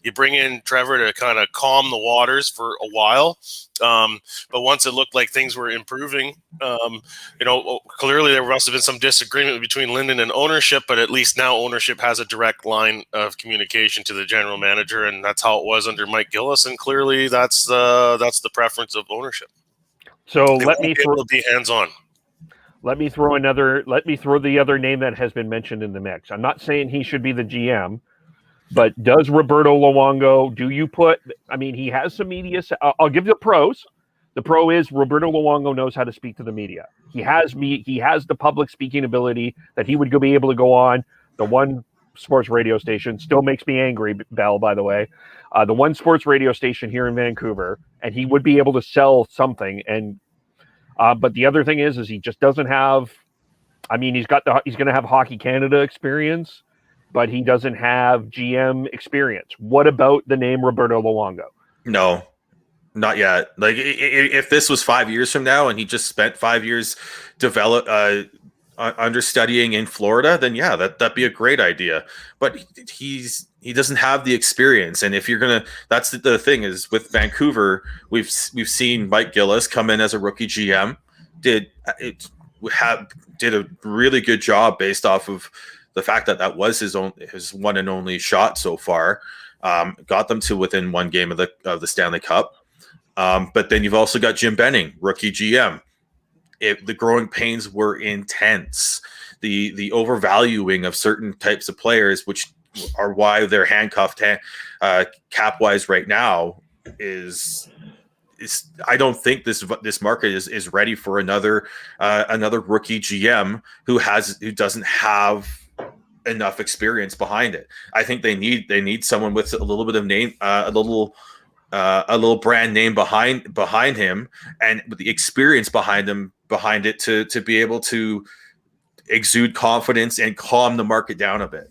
You bring in Trevor to kind of calm the waters for a while. But once it looked like things were improving, clearly there must have been some disagreement between Linden and ownership, but at least now ownership has a direct line of communication to the general manager, and that's how it was under Mike Gillis, and clearly that's the preference of ownership. So let me be hands-on. Let me throw the other name that has been mentioned in the mix. I'm not saying he should be the GM, but does Roberto Luongo, he has some media. I'll give you the pros. The pro is Roberto Luongo knows how to speak to the media. He has the public speaking ability that he would be able to go on the one sports radio station. Still makes me angry, Bell, by the way. The one sports radio station here in Vancouver, and he would be able to sell something. And but the other thing is he just doesn't have. He's going to have Hockey Canada experience, but he doesn't have GM experience. What about the name Roberto Luongo? No, not yet. Like, if this was 5 years from now and he just spent 5 years understudying in Florida, then yeah, that'd be a great idea. But he doesn't have the experience. And if you're gonna, that's the thing is with Vancouver, we've seen Mike Gillis come in as a rookie GM, did a really good job based off of the fact that was his one and only shot so far. Got them to within one game of the Stanley Cup. But then you've also got Jim Benning, rookie GM. the growing pains were intense. The overvaluing of certain types of players, which are why they're handcuffed cap wise right now, is I don't think this market is ready for another rookie GM who doesn't have enough experience behind it. I think they need someone with a little bit of name, a little brand name behind him, and with the experience behind it to be able to exude confidence and calm the market down a bit.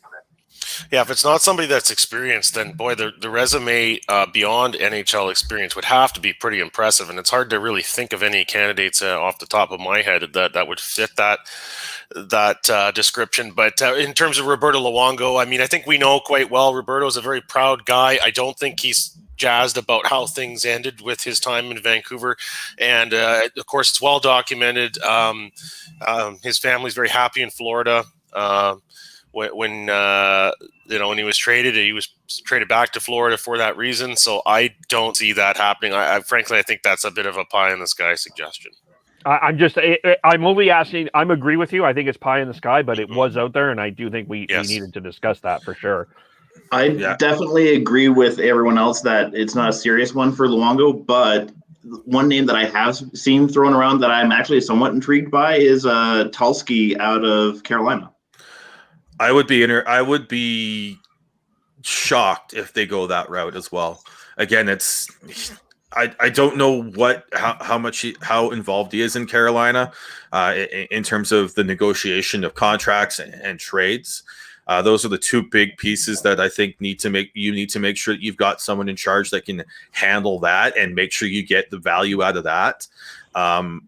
Yeah, if it's not somebody that's experienced, then boy, the resume beyond NHL experience would have to be pretty impressive, and it's hard to really think of any candidates off the top of my head that would fit that description. But in terms of Roberto Luongo, I mean, I think we know quite well Roberto's a very proud guy. I don't think he's jazzed about how things ended with his time in Vancouver, and of course, it's well documented. His family's very happy in Florida. When he was traded, he was traded back to Florida for that reason. So I don't see that happening. Frankly, I think that's a bit of a pie in the sky suggestion. I'm only asking. I'm agree with you. I think it's pie in the sky, but it was out there, and I do think we needed to discuss that for sure. I definitely agree with everyone else that it's not a serious one for Luongo, but one name that I have seen thrown around that I'm actually somewhat intrigued by is Tulsky out of Carolina. I would be shocked if they go that route as well. Again, I don't know how involved he is in Carolina in terms of the negotiation of contracts and trades. Those are the two big pieces that I think you need to make sure that you've got someone in charge that can handle that and make sure you get the value out of that. I'd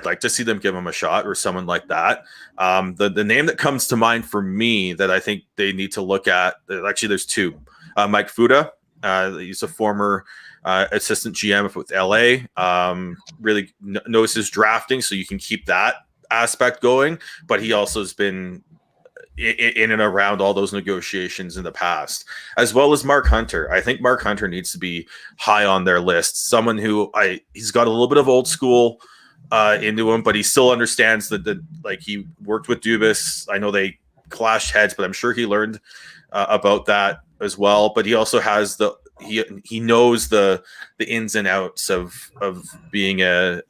like to see them give him a shot or someone like that. The name that comes to mind for me that I think they need to look at, actually there's two. Mike Fuda, he's a former assistant GM with LA, really knows his drafting, so you can keep that aspect going, but he also has been in and around all those negotiations in the past, as well as Mark Hunter. I think Mark Hunter needs to be high on their list. Someone who he's got a little bit of old school into him, but he still understands that like he worked with Dubas. I know they clashed heads, but I'm sure he learned about that as well. But he also has he knows the ins and outs of being a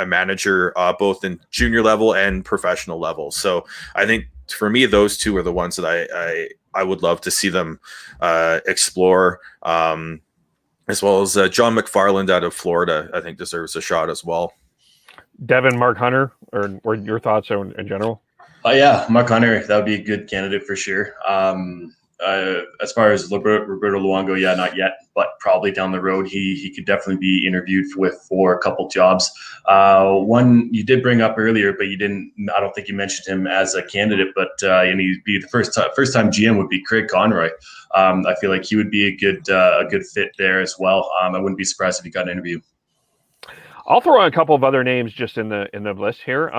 manager, both in junior level and professional level. So I think for me, those two are the ones that I would love to see them explore, as well as John McFarland out of Florida. I think deserves a shot as well. Devin, Mark Hunter, or your thoughts in general? Yeah, Mark Hunter, that would be a good candidate for sure. As far as Roberto Luongo, not yet, but probably down the road, he could definitely be interviewed for a couple jobs. One you did bring up earlier, but you didn't. I don't think you mentioned him as a candidate, but he'd be the first time GM would be Craig Conroy. I feel like he would be a good fit there as well. I wouldn't be surprised if he got an interview. I'll throw in a couple of other names just in the list here.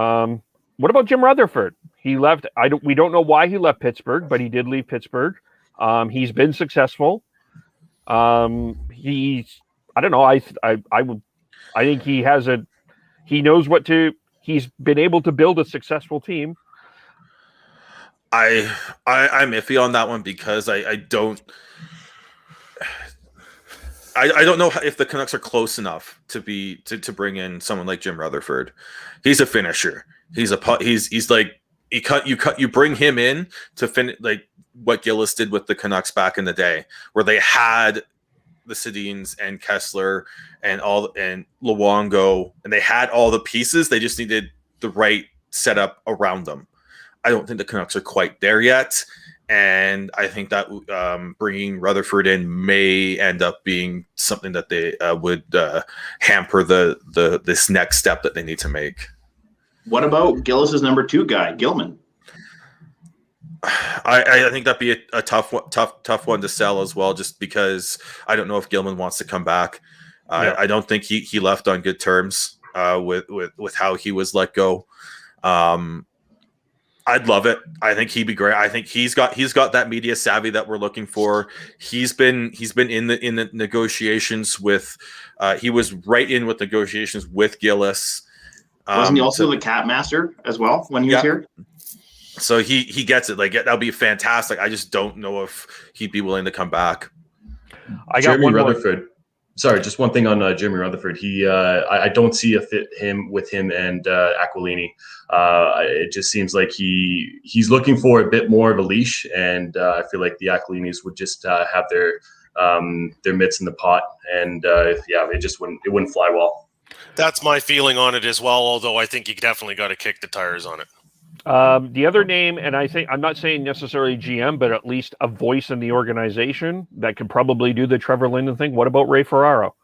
What about Jim Rutherford? He left. We don't know why he left Pittsburgh, but he did leave Pittsburgh. He's been successful. I don't know. I think he knows what to. He's been able to build a successful team. I'm iffy on that one because I don't know if the Canucks are close enough to bring in someone like Jim Rutherford. He's a finisher. He's like you bring him in to finish, like what Gillis did with the Canucks back in the day, where they had the Sedins and Kessler and Luongo, and they had all the pieces. They just needed the right setup around them. I don't think the Canucks are quite there yet, and I think that bringing Rutherford in may end up being something that they would hamper this next step that they need to make. What about Gillis's number 2 guy, Gilman? I think that'd be a tough one to sell as well, just because I don't know if Gilman wants to come back. I don't think he left on good terms with how he was let go. I'd love it. I think he'd be great. I think he's got that media savvy that we're looking for. He's been in the negotiations with. He was right in with negotiations with Gillis, Wasn't he also the Cat Master as well when he was here? So he gets it. Like that'll be fantastic. I just don't know if he'd be willing to come back. I got Jeremy one Rutherford. More. Sorry, just one thing on Jeremy Rutherford. I don't see a fit with him and Aquilini. It just seems like he's looking for a bit more of a leash, and I feel like the Aquilinis would just have their mitts in the pot, and it wouldn't fly well. That's my feeling on it as well. Although I think you definitely got to kick the tires on it. The other name, and I think I'm not saying necessarily GM, but at least a voice in the organization that could probably do the Trevor Linden thing. What about Ray Ferraro?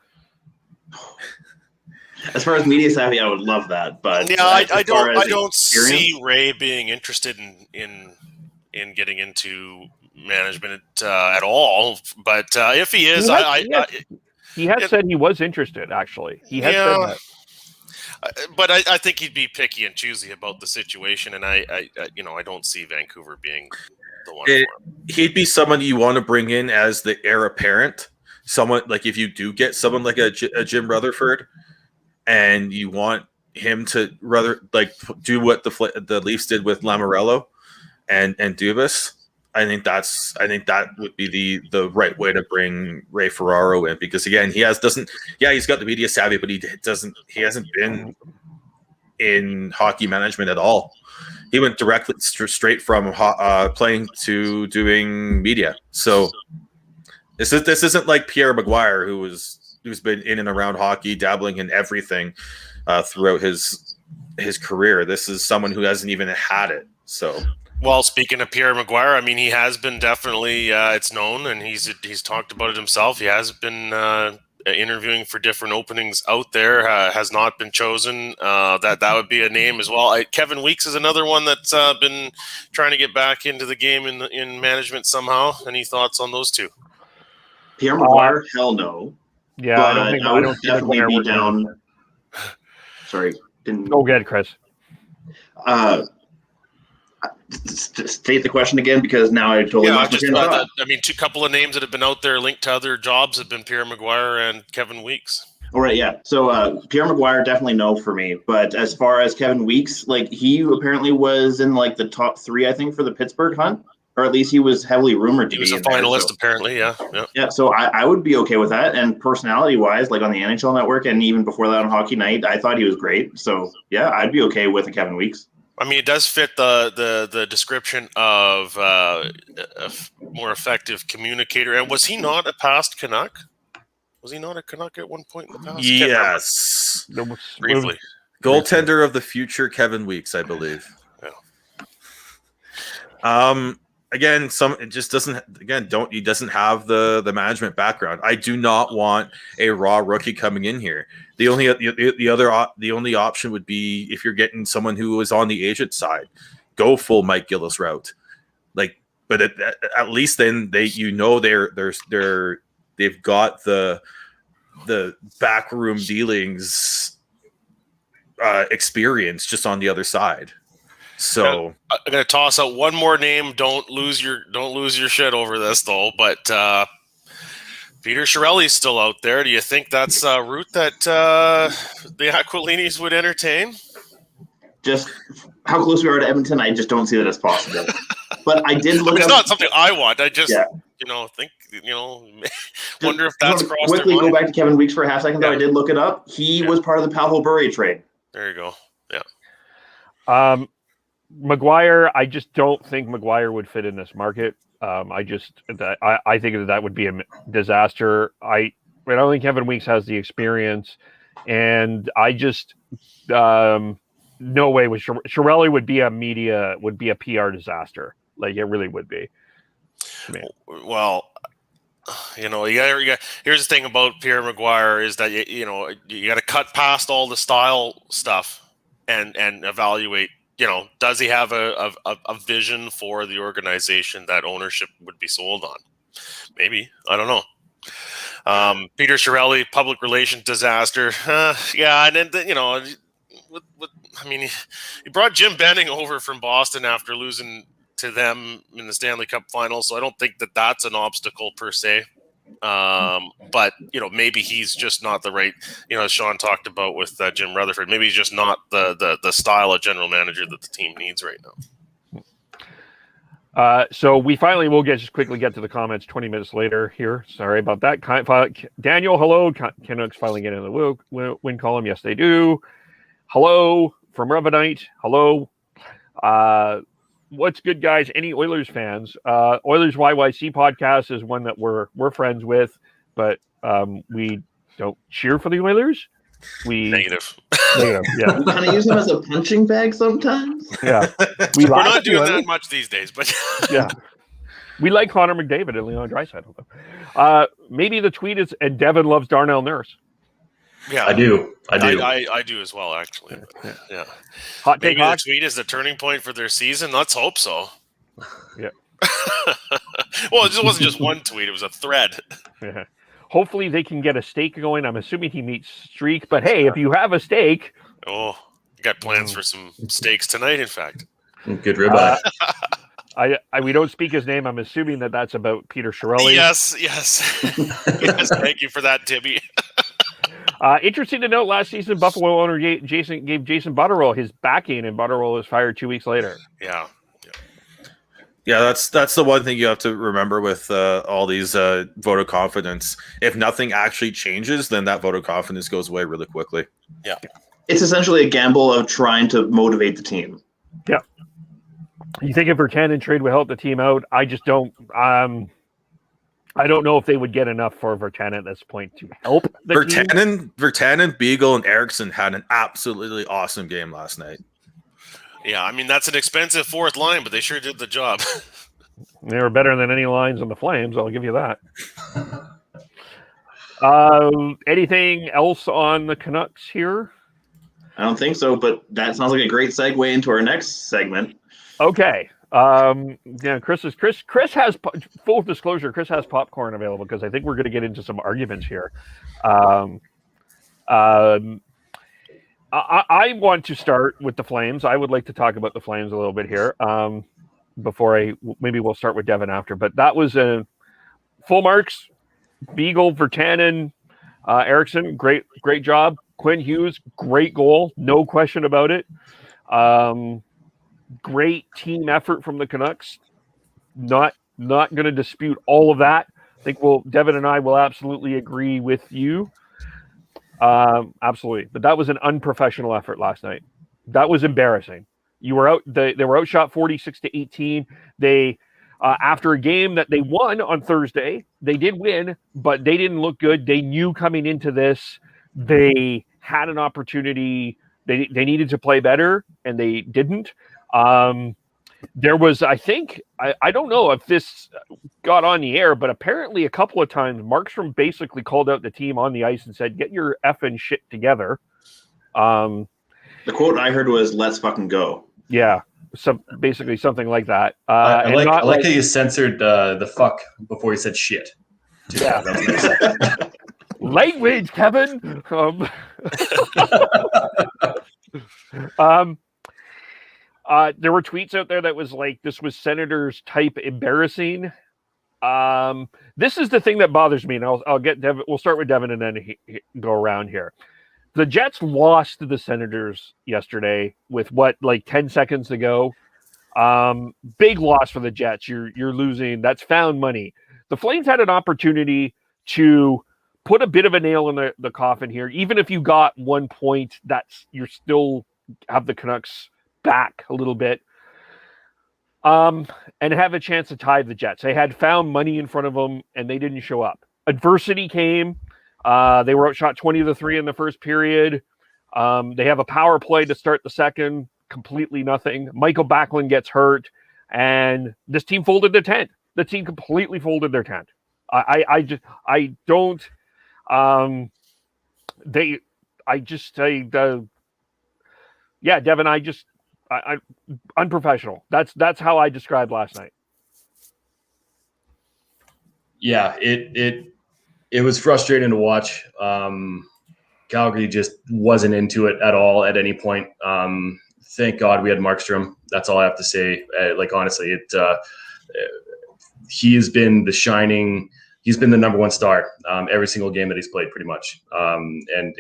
As far as media savvy, I would love that, but yeah, I don't see Ray being interested in getting into management at all. But if he is, he has said he was interested. Actually, he has said that. But I think he'd be picky and choosy about the situation, and I don't see Vancouver being the one for him. He'd be someone you want to bring in as the heir apparent. Someone like if you do get someone like a Jim Rutherford, and you want him to rather like do what the Leafs did with Lamoriello and Dubas. I think that would be the right way to bring Ray Ferraro in, because again he's got the media savvy, but he hasn't been in hockey management at all. He went directly straight from playing to doing media. So this isn't like Pierre Maguire who's been in and around hockey, dabbling in everything throughout his career. This is someone who hasn't even had it. So. Well, speaking of Pierre Maguire, I mean, he has been definitely, it's known, and he's talked about it himself. He has been interviewing for different openings out there, has not been chosen. That would be a name as well. Kevin Weeks is another one that's been trying to get back into the game in management somehow. Any thoughts on those two? Pierre Maguire, hell no. Yeah, I don't definitely be down. Sorry. Go ahead, Chris. State the question again, because now I totally lost my train of thought. I mean, couple of names that have been out there linked to other jobs have been Pierre Maguire and Kevin Weeks. All right, yeah. So Pierre Maguire, definitely no for me. But as far as Kevin Weeks, like he apparently was in like the top 3, I think, for the Pittsburgh hunt, or at least he was heavily rumored to be. He was a finalist, apparently. Yeah. So I would be okay with that. And personality-wise, like on the NHL Network, and even before that on Hockey Night, I thought he was great. So yeah, I'd be okay with a Kevin Weeks. I mean, it does fit the description of a more effective communicator. And was he not a past Canuck? Was he not a Canuck at one point in the past? Yes. Briefly. Goaltender of the future, Kevin Weeks, I believe. Yeah. Again, he doesn't have the management background. I do not want a raw rookie coming in here. The only option would be if you're getting someone who is on the agent side, go full Mike Gillis route. Like, but at least then they've got the backroom dealings experience just on the other side. So I'm gonna toss out one more name. Don't lose your shit over this though. But Peter Chiarelli's still out there. Do you think that's a route that the Aquilinis would entertain? Just how close we are to Edmonton, I just don't see that as possible. But I did look. It's not something I want. I just think wonder if that's crossed quickly their mind. Go back to Kevin Weeks for a half second. Though I did look it up. He was part of the Pavel Bure trade. There you go. Yeah. Maguire, I just don't think Maguire would fit in this market. I think that would be a disaster. I don't think Kevin Weeks has the experience, and I just no way with Chiarelli would be a PR disaster. Like it really would be. Well, here's the thing about Pierre Maguire is that you got to cut past all the style stuff and evaluate. Does he have a vision for the organization that ownership would be sold on? Maybe. I don't know. Peter Chiarelli, public relations disaster. And then, he brought Jim Benning over from Boston after losing to them in the Stanley Cup Finals, so I don't think that that's an obstacle per se. But maybe he's just not the right. As Sean talked about with Jim Rutherford, maybe he's just not the style of general manager that the team needs right now. So we finally will just quickly get to the comments 20 minutes later here. Sorry about that. Daniel, hello. Canucks finally get in the win column. Yes, they do. Hello from Revenite. Hello. What's good, guys? Any Oilers fans? Oilers YYC podcast is one that we're friends with, but we don't cheer for the Oilers. Negative. Yeah. We kind of use them as a punching bag sometimes. Yeah. We're not doing that much these days, but yeah. We like Connor McDavid and Leon Draisaitl. Maybe the tweet is, and Devin loves Darnell Nurse. Yeah, I do. I do as well, actually. Yeah. Hot Maybe take the tweet is the turning point for their season. Let's hope so. Yeah. Well, it just wasn't just one tweet; it was a thread. Yeah. Hopefully they can get a steak going. I'm assuming he meets Streak, but hey, if you have a steak, I got plans for some steaks tonight. In fact, good ribeye. We don't speak his name. I'm assuming that's about Peter Chiarelli. Yes. Yes. Thank you for that, Tibby. Interesting to note, last season Buffalo owner gave Jason Butterroll his backing, and Butterroll was fired 2 weeks later. Yeah, that's the one thing you have to remember with all these vote of confidence. If nothing actually changes, then that vote of confidence goes away really quickly. Yeah. It's essentially a gamble of trying to motivate the team. Yeah. You think if Virtanen trade would help the team out? I just don't. I don't know if they would get enough for Virtanen at this point to help the team. Virtanen, Beagle, and Eriksson had an absolutely awesome game last night. Yeah, I mean, that's an expensive fourth line, but they sure did the job. They were better than any lines on the Flames, I'll give you that. Anything else on the Canucks here? I don't think so, but that sounds like a great segue into our next segment. Okay. Chris has, full disclosure, Chris has popcorn available because I think we're going to get into some arguments here. I want to start with the Flames. I would like to talk about the Flames a little bit here before maybe we'll start with Devin after. But that was a full marks. Beagle, Virtanen, Eriksson, great job. Quinn Hughes, great goal, no question about it. Great team effort from the Canucks. Not going to dispute all of that. I think Devin and I will absolutely agree with you. Absolutely. But that was an unprofessional effort last night. That was embarrassing. You were out. They were outshot 46-18. They, after a game that they won on Thursday, they did win, but they didn't look good. They knew coming into this, they had an opportunity. They needed to play better, and they didn't. There was, I think, I don't know if this got on the air, but apparently a couple of times Markstrom basically called out the team on the ice and said, "Get your effing shit together." The quote I heard was, "Let's fucking go." Yeah, basically something like that. I like how you censored the fuck before you said shit. Yeah. Language, Kevin. There were tweets out there that was like, this was Senators type embarrassing. This is the thing that bothers me, and I'll get Devin. We'll start with Devin and then go around here. The Jets lost to the Senators yesterday with 10 seconds to go. Big loss for the Jets. You're losing. That's found money. The Flames had an opportunity to put a bit of a nail in the coffin here. Even if you got 1 point, you're still have the Canucks back a little bit, and have a chance to tie the Jets. They had found money in front of them, and they didn't show up. Adversity came. They were outshot 20-3 in the first period. They have a power play to start the second. Completely nothing. Michael Backlund gets hurt, and this team folded their tent. The team completely folded their tent. Devin, unprofessional. That's how I described last night. Yeah, it was frustrating to watch. Calgary just wasn't into it at all at any point. Thank God we had Markstrom. That's all I have to say. Honestly, he has been the shining he's been the number one star every single game that he's played, pretty much. And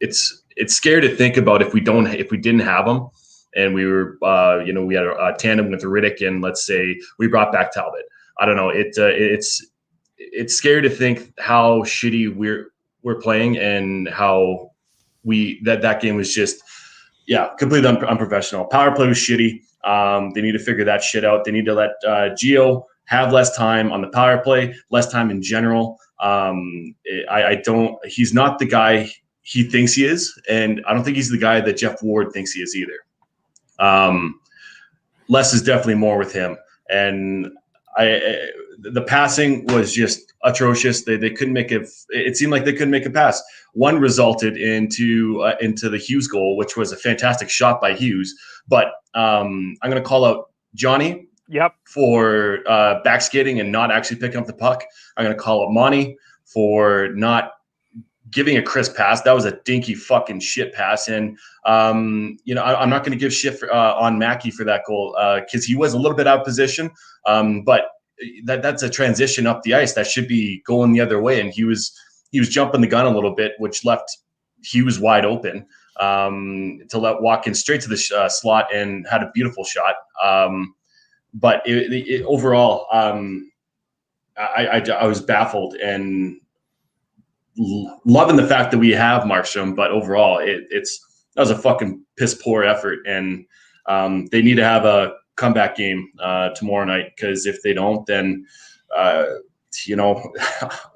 it's scary to think about if we didn't have him, and we were we had a tandem with Riddick, and let's say we brought back Talbot. I don't know. It's scary to think how shitty we're playing, and how that game was just completely unprofessional. Power play was shitty. They need to figure that shit out. They need to let Gio have less time on the power play, less time in general. He's not the guy he thinks he is, and I don't think he's the guy that Jeff Ward thinks he is either. Less is definitely more with him, and the passing was just atrocious. They couldn't make it. It seemed like they couldn't make a pass. One resulted into the Hughes goal, which was a fantastic shot by Hughes. But I'm going to call out Johnny for backskating and not actually picking up the puck. I'm going to call out Monty for not giving a crisp pass. That was a dinky fucking shit pass. And, I'm not going to give shit on Mackey for that goal because he was a little bit out of position. But that's a transition up the ice that should be going the other way. And he was jumping the gun a little bit, which left Hughes wide open to let walk in straight to the slot, and had a beautiful shot. But overall, I was baffled and loving the fact that we have Markstrom, but overall that was a fucking piss poor effort, and they need to have a comeback game tomorrow night, because if they don't, then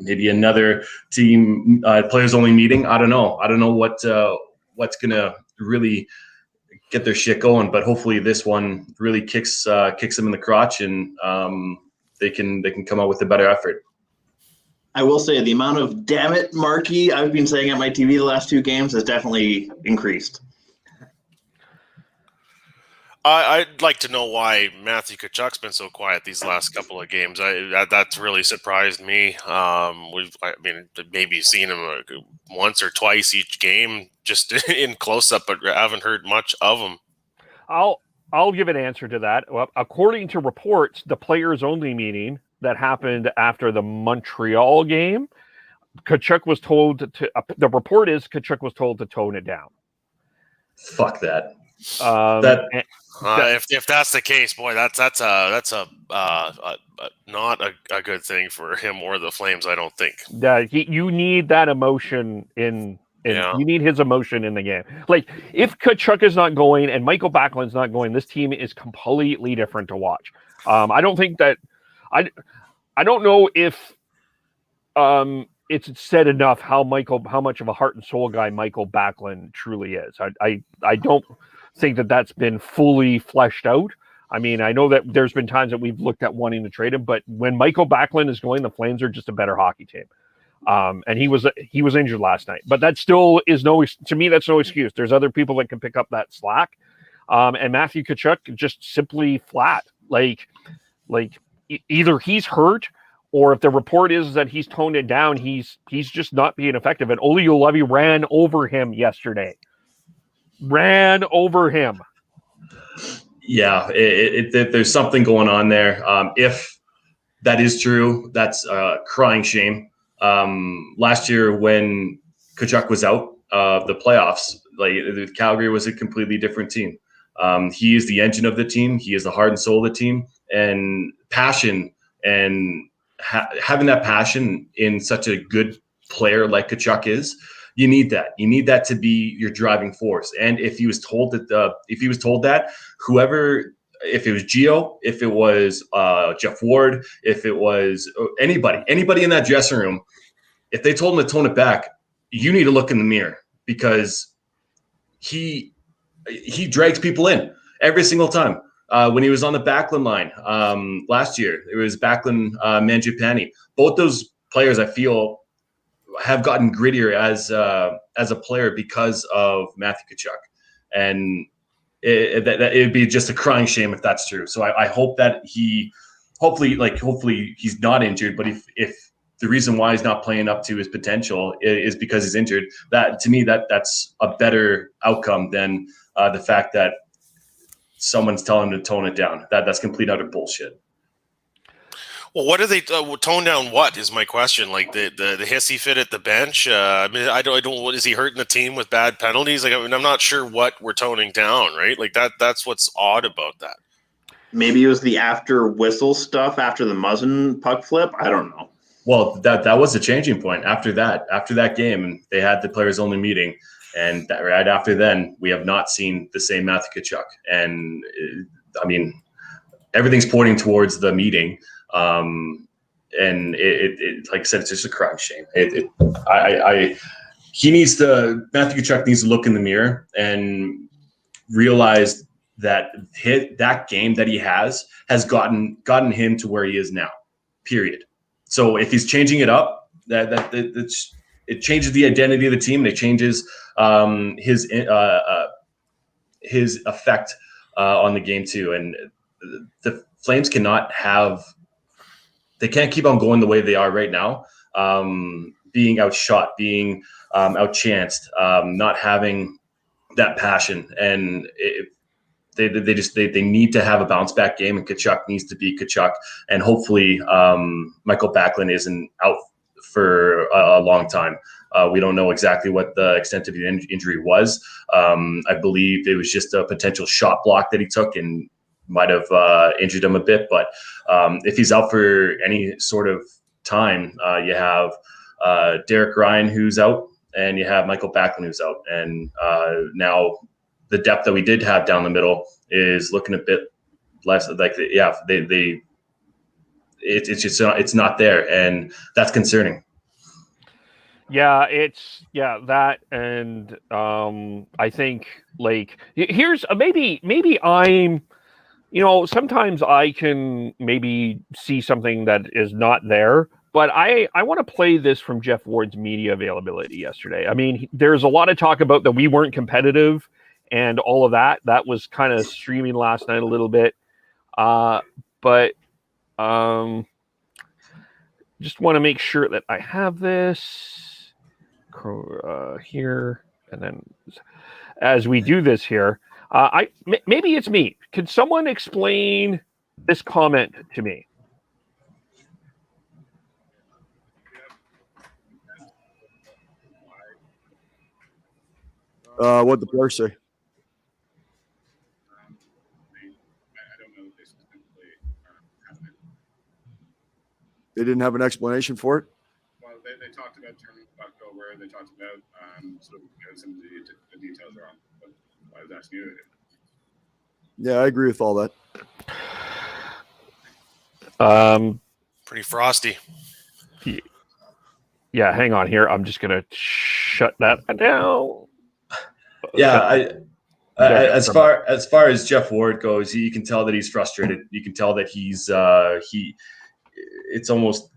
maybe another team players only meeting. I don't know what's gonna really get their shit going, but hopefully this one really kicks them in the crotch, and they can come out with a better effort. I will say the amount of "damn it, Markey" I've been saying at my TV the last two games has definitely increased. I'd like to know why Matthew Tkachuk's been so quiet these last couple of games. That's really surprised me. Maybe seen him once or twice each game, just in close up, but haven't heard much of him. I'll give an answer to that. Well, according to reports, the players only meeting that happened after the Montreal game, Tkachuk was told to. The report is Tkachuk was told to tone it down. Fuck that. If that's the case, boy, that's not a good thing for him or the Flames. I don't think. You need that emotion in. You need his emotion in the game. Like, if Tkachuk is not going and Michael Backlund's not going, this team is completely different to watch. I don't think that. I don't know if it's said enough how much of a heart and soul guy Michael Backlund truly is. I don't think that that's been fully fleshed out. I mean, I know that there's been times that we've looked at wanting to trade him, but when Michael Backlund is going, the Flames are just a better hockey team. And he was injured last night, but that still is to me, that's no excuse. There's other people that can pick up that slack. And Matthew Tkachuk just simply flat. Like either he's hurt, or if the report is that he's toned it down, he's just not being effective. And Olli Juolevi ran over him yesterday. Ran over him. Yeah, there's something going on there. If that is true, that's a crying shame. Last year when Tkachuk was out of the playoffs, Calgary was a completely different team. He is the engine of the team. He is the heart and soul of the team, and passion, and having that passion in such a good player like Tkachuk is. You need that. You need that to be your driving force. And if he was told that, whoever, if it was Gio, if it was Jeff Ward, if it was anybody in that dressing room, if they told him to tone it back, you need to look in the mirror, because he drags people in every single time. When he was on the Backlund line last year, it was Backlund, Mangiapane. Both those players, I feel, have gotten grittier as a player because of Matthew Tkachuk, and it'd be just a crying shame if that's true. So I hope that hopefully he's not injured. But if the reason why he's not playing up to his potential is because he's injured, that to me that's a better outcome than the fact that someone's telling him to tone it down. That's complete utter bullshit. Well, what do they tone down? What is my question? Like the hissy fit at the bench? I mean, I don't. What is he hurting the team with bad penalties? Like, I mean, I'm not sure what we're toning down. Right? Like that's what's odd about that. Maybe it was the after whistle stuff after the Muzzin puck flip. I don't know. Well, that was a changing point. After that game, they had the players only meeting, and right after then, we have not seen the same Matthew Tkachuk. And I mean, everything's pointing towards the meeting. And it like I said, it's just a crying shame. Matthew Tkachuk needs to look in the mirror and realize that that game that he has gotten him to where he is now, period. So if he's changing it up, it changes the identity of the team, and it changes his effect on the game too. And the Flames cannot they can't keep on going the way they are right now, being outshot, being outchanced, not having that passion. And they need to have a bounce back game, and Tkachuk needs to be Tkachuk. And hopefully Michael Backlund isn't out for a long time. We don't know exactly what the extent of the injury was. I believe it was just a potential shot block that he took and might have injured him a bit. But if he's out for any sort of time, you have Derek Ryan who's out, and you have Michael Backlund who's out. And now the depth that we did have down the middle is looking a bit less like, it's not there, and that's concerning. Yeah, that, and I think like here's maybe I'm, sometimes I can maybe see something that is not there, but I want to play this from Jeff Ward's media availability yesterday. I mean, there's a lot of talk about that we weren't competitive and all of that. That was kind of streaming last night a little bit, but just want to make sure that I have this here, and then as we do this here, maybe it's me. Could someone explain this comment to me? What the player say? They didn't have an explanation for it? Well, they talked about turning the puck over. They talked about some of the details wrong. But I was asking you. Yeah, I agree with all that. Pretty frosty. Yeah, hang on here. I'm just gonna shut that down. Yeah, as far as Jeff Ward goes, you can tell that he's frustrated. You can tell that it's almost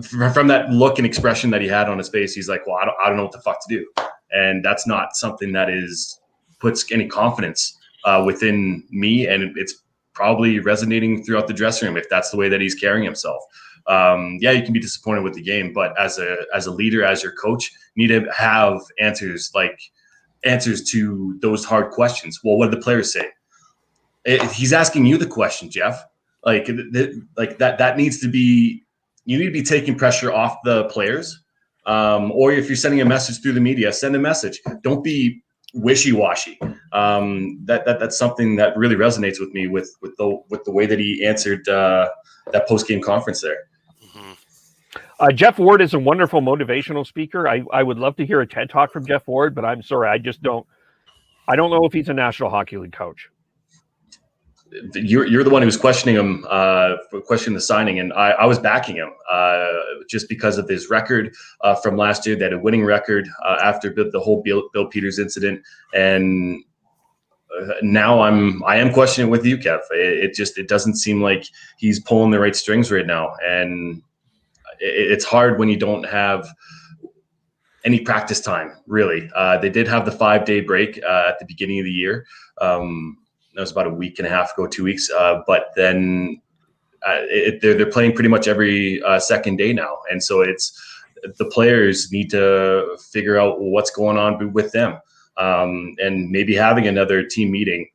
from that look and expression that he had on his face. He's like, well, I don't know what the fuck to do. And that's not something that puts any confidence within me. And it's probably resonating throughout the dressing room if that's the way that he's carrying himself. Yeah, you can be disappointed with the game, but as a leader, as your coach, you need to have answers to those hard questions. Well, what did the players say? He's asking you the question, Jeff. Like that needs to be. You need to be taking pressure off the players, or if you're sending a message through the media, send a message. Don't be wishy-washy. That's something that really resonates with me with the way that he answered that post-game conference there. Jeff Ward is a wonderful motivational speaker. I would love to hear a TED Talk from Jeff Ward, but I'm sorry, I don't know if he's a National Hockey League coach. You're the one who was questioning him, questioning the signing, and I was backing him just because of his record from last year. They had a winning record after the whole Bill Peters incident, and now I am questioning with you, Kev. It doesn't seem like he's pulling the right strings right now, and it's hard when you don't have any practice time. Really, they did have the 5-day break at the beginning of the year. That was about a week and a half ago, 2 weeks. But then they're playing pretty much every second day now. And so the players need to figure out what's going on with them. And maybe having another team meeting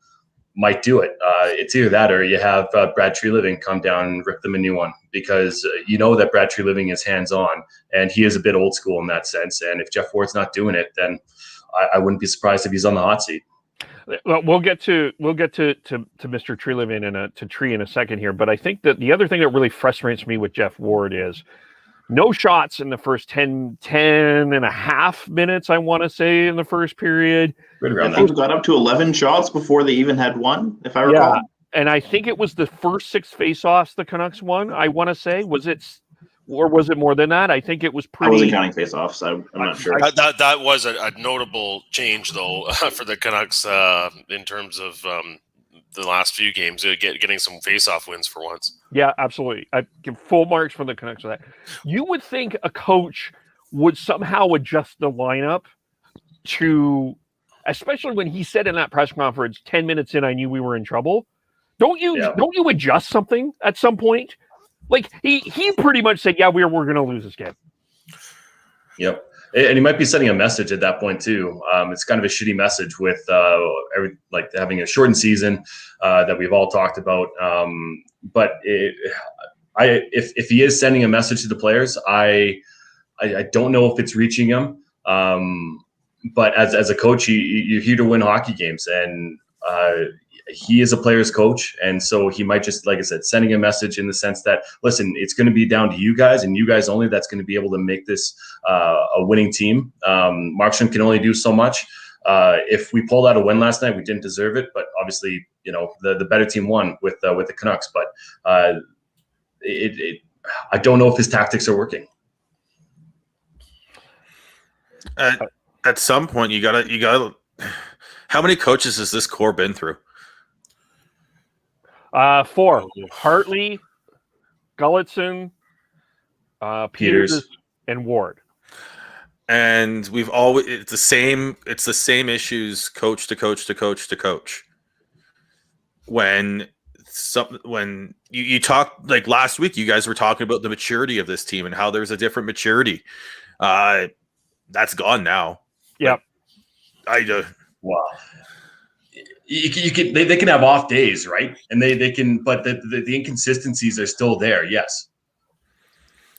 might do it. It's either that or you have Brad Treliving come down and rip them a new one, because you know that Brad Treliving is hands-on and he is a bit old school in that sense. And if Jeff Ward's not doing it, then I wouldn't be surprised if he's on the hot seat. Well, we'll get to Mr. Treliving and to Tree in a second here, but I think that the other thing that really frustrates me with Jeff Ward is no shots in the first 10 and a half minutes, I want to say, in the first period. Right around I think it got up to 11 shots before they even had one, if I recall. Yeah, and I think it was the first 6 faceoffs the Canucks won, I want to say. Was it more than that? I think it was pretty... I wasn't counting faceoffs. I'm not sure. That was a notable change, though, for the Canucks in terms of the last few games, getting some face-off wins for once. Yeah, absolutely. I give full marks for the Canucks for that. You would think a coach would somehow adjust the lineup to, especially when he said in that press conference, 10 minutes in, I knew we were in trouble. Don't you adjust something at some point? Like he pretty much said, yeah, we're going to lose this game. Yep. And he might be sending a message at that point too. It's kind of a shitty message with having a shortened season that we've all talked about. But if he is sending a message to the players, I don't know if it's reaching him. But as a coach, you're here to win hockey games, and he is a player's coach, and so he might just, like I said, sending a message in the sense that, listen, it's going to be down to you guys and you guys only that's going to be able to make this a winning team. Markstrom can only do so much. If we pulled out a win last night, we didn't deserve it, but obviously, the better team won with the Canucks. But I don't know if his tactics are working. At some point, you gotta. How many coaches has this core been through? 4: Hartley, Gulletson, Peters, and Ward. And it's the same issues, coach to coach to coach to coach. When you talk, like last week, you guys were talking about the maturity of this team and how there's a different maturity. That's gone now. Yep. Wow. They can have off days, right? And they can, but the inconsistencies are still there. Yes.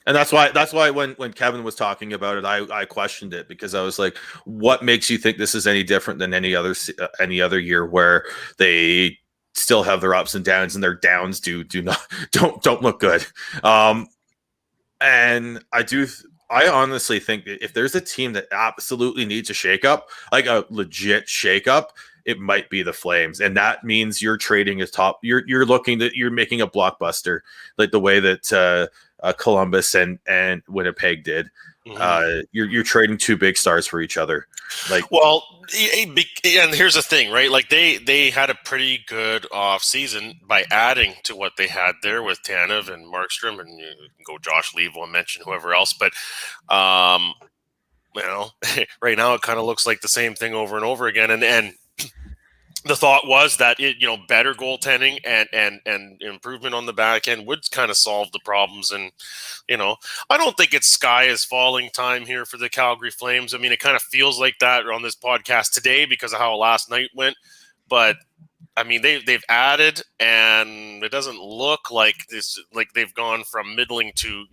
And that's why when Kevin was talking about it, I questioned it, because I was like, what makes you think this is any different than any other year where they still have their ups and downs, and their downs don't look good. And I honestly think that if there's a team that absolutely needs a shakeup, like a legit shakeup, it might be the Flames. And that means you're trading a top. You're making a blockbuster, like the way that Columbus and Winnipeg did. Mm-hmm. You're trading 2 big stars for each other. And here's the thing, right? Like they had a pretty good off season by adding to what they had there with Tanev and Markstrom, and you can go Josh Levo and mention whoever else. But right now it kind of looks like the same thing over and over again. And the thought was that better goaltending and improvement on the back end would kind of solve the problems. And I don't think it's sky is falling time here for the Calgary Flames. I mean, it kind of feels like that on this podcast today because of how last night went. But I mean, they've added, and it doesn't look like this. Like they've gone from middling to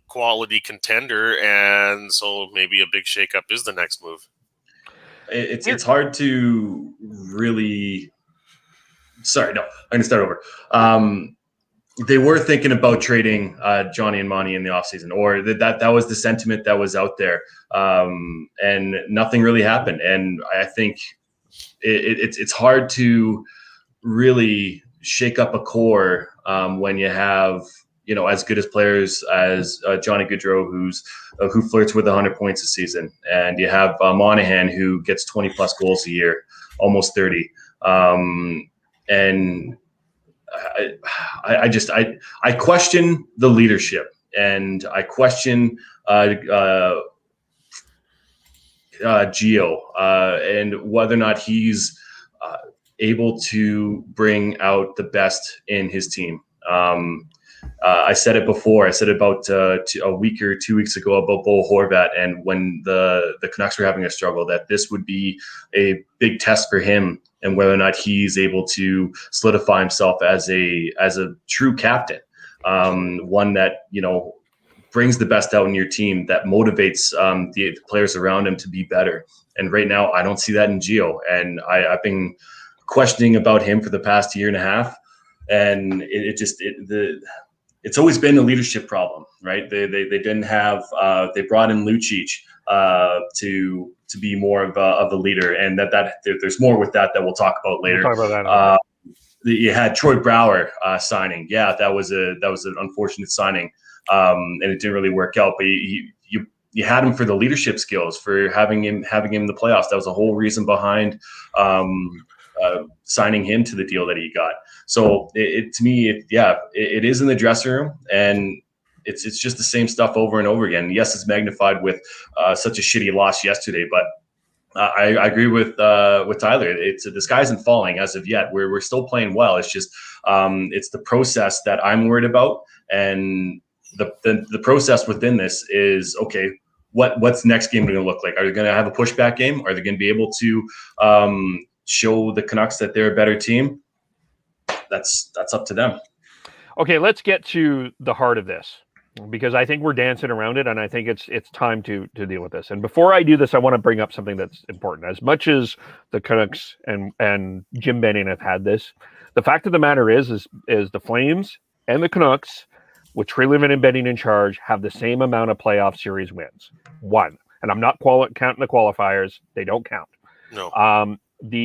quality contender, and so maybe a big shakeup is the next move. It's hard to really. Sorry, no, I'm going to start over. They were thinking about trading Johnny and Monty in the offseason, or that was the sentiment that was out there, and nothing really happened. And I think it's hard to really shake up a core when you have as good as players as Johnny Gaudreau, who flirts with 100 points a season, and you have Monahan, who gets 20 plus goals a year, almost 30. And I question the leadership, and I question Gio and whether or not he's able to bring out the best in his team. I said it before. I said it about a week or 2 weeks ago about Bo Horvat, and when the Canucks were having a struggle, that this would be a big test for him and whether or not he's able to solidify himself as a true captain, one that, brings the best out in your team, that motivates the players around him to be better. And right now, I don't see that in Gio. And I've been questioning about him for the past year and a half. And it's alwa's been a leadership problem, right? They didn't have they brought in Lucic to be more of a leader, and that there's more with that we'll talk about later. We'll talk about that. You had Troy Brouwer signing. Yeah, that was an unfortunate signing, and it didn't really work out. But you had him for the leadership skills, for having him in the playoffs. That was the whole reason behind signing him to the deal that he got. So to me, it is in the dressing room, and it's just the same stuff over and over again. Yes, it's magnified with such a shitty loss yesterday, but I agree with Tyler. The sky isn't falling as of yet. We're still playing well. It's just it's the process that I'm worried about, and the process within this is, okay, what's next game going to look like? Are they going to have a pushback game? Are they going to be able to show the Canucks that they're a better team? That's up to them. Okay, let's get to the heart of this, because I think we're dancing around it, and I think it's time to deal with this. And before I do this, I want to bring up something that's important. As much as the Canucks and Jim Benning have had this, the fact of the matter is the Flames and the Canucks, with Treliving and Benning in charge, have the same amount of playoff series wins. 1. And I'm not counting the qualifiers. They don't count. No.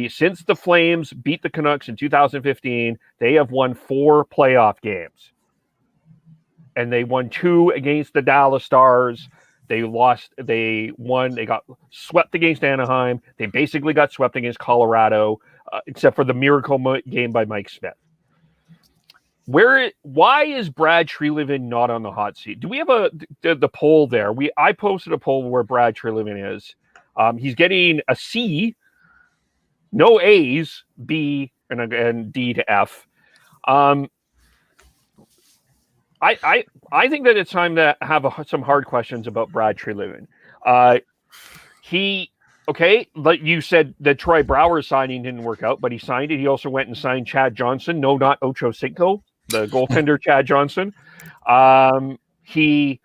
Since the Flames beat the Canucks in 2015, they have won 4 playoff games. And they won 2 against the Dallas Stars. They got swept against Anaheim. They basically got swept against Colorado, except for the miracle game by Mike Smith. Why is Brad Treliving not on the hot seat? Do we have the poll there? I posted a poll where Brad Treliving is. He's getting a C, no A's, B, and D to F. I think that it's time to have some hard questions about Brad Treliving. Like you said, the Troy Brouwer signing didn't work out, but he signed it. He also went and signed Chad Johnson. No, not Ocho Cinco, the goaltender Chad Johnson. He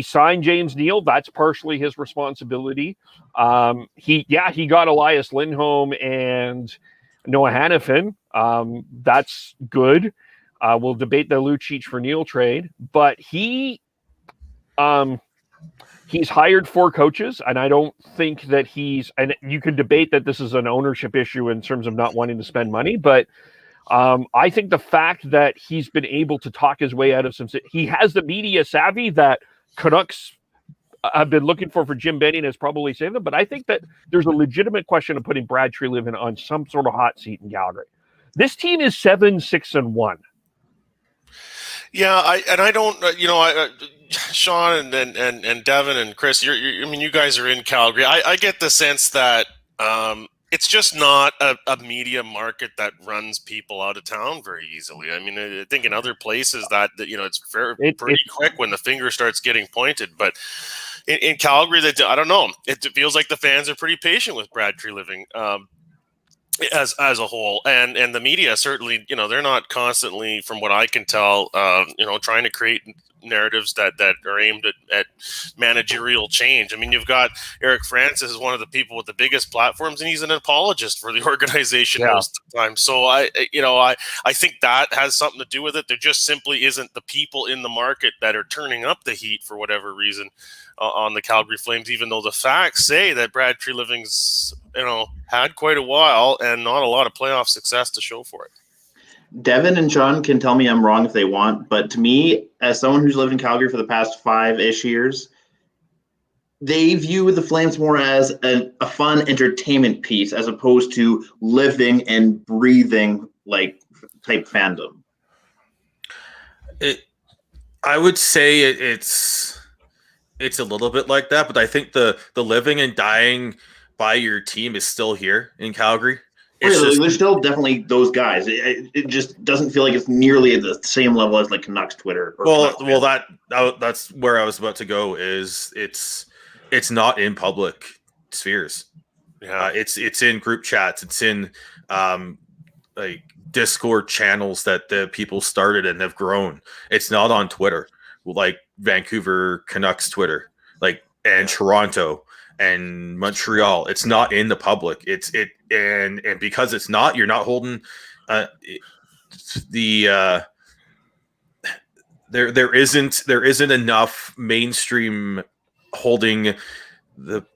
signed James Neal. That's partially his responsibility. He got Elias Lindholm and Noah Hannafin. That's good. We'll debate the Lucic for Neal trade, but he's hired 4 coaches, and I don't think that and you can debate that this is an ownership issue in terms of not wanting to spend money, but I think the fact that he's been able to talk his way out of he has the media savvy that Canucks have been looking for Jim Benning has probably saved them, but I think that there's a legitimate question of putting Brad Treliving on some sort of hot seat in Calgary. This team is 7-6-1. Yeah, I don't, Sean and Devin and Chris, you guys are in Calgary. I get the sense that it's just not a media market that runs people out of town very easily. I mean, I think in other places that it's pretty quick when the finger starts getting pointed. But in Calgary, I don't know. It feels like the fans are pretty patient with Brad Treliving as a whole, and the media certainly, they're not constantly, from what I can tell, trying to create narratives that are aimed at managerial change. I mean, you've got Eric Francis is one of the people with the biggest platforms, and he's an apologist for the organization most of the time. So I think that has something to do with it. There just simply isn't the people in the market that are turning up the heat for whatever reason on the Calgary Flames, even though the facts say that Brad Treliving's had quite a while and not a lot of playoff success to show for it. Devin and Sean can tell me I'm wrong if they want, but to me, as someone who's lived in Calgary for the past 5-ish years, they view the Flames more as a fun entertainment piece as opposed to living and breathing type fandom. I would say it's a little bit like that, but I think the living and dying by your team is still here in Calgary. There's still definitely those guys. It just doesn't feel like it's nearly at the same level as Canucks Twitter. That's where I was about to go. Is it's not in public spheres. Yeah. It's in group chats. It's in like Discord channels that the people started and have grown. It's not on Twitter, like Vancouver Canucks Twitter, like and Toronto and Montreal. It's not in the public. And because it's not, you're not holding there isn't enough mainstream holding the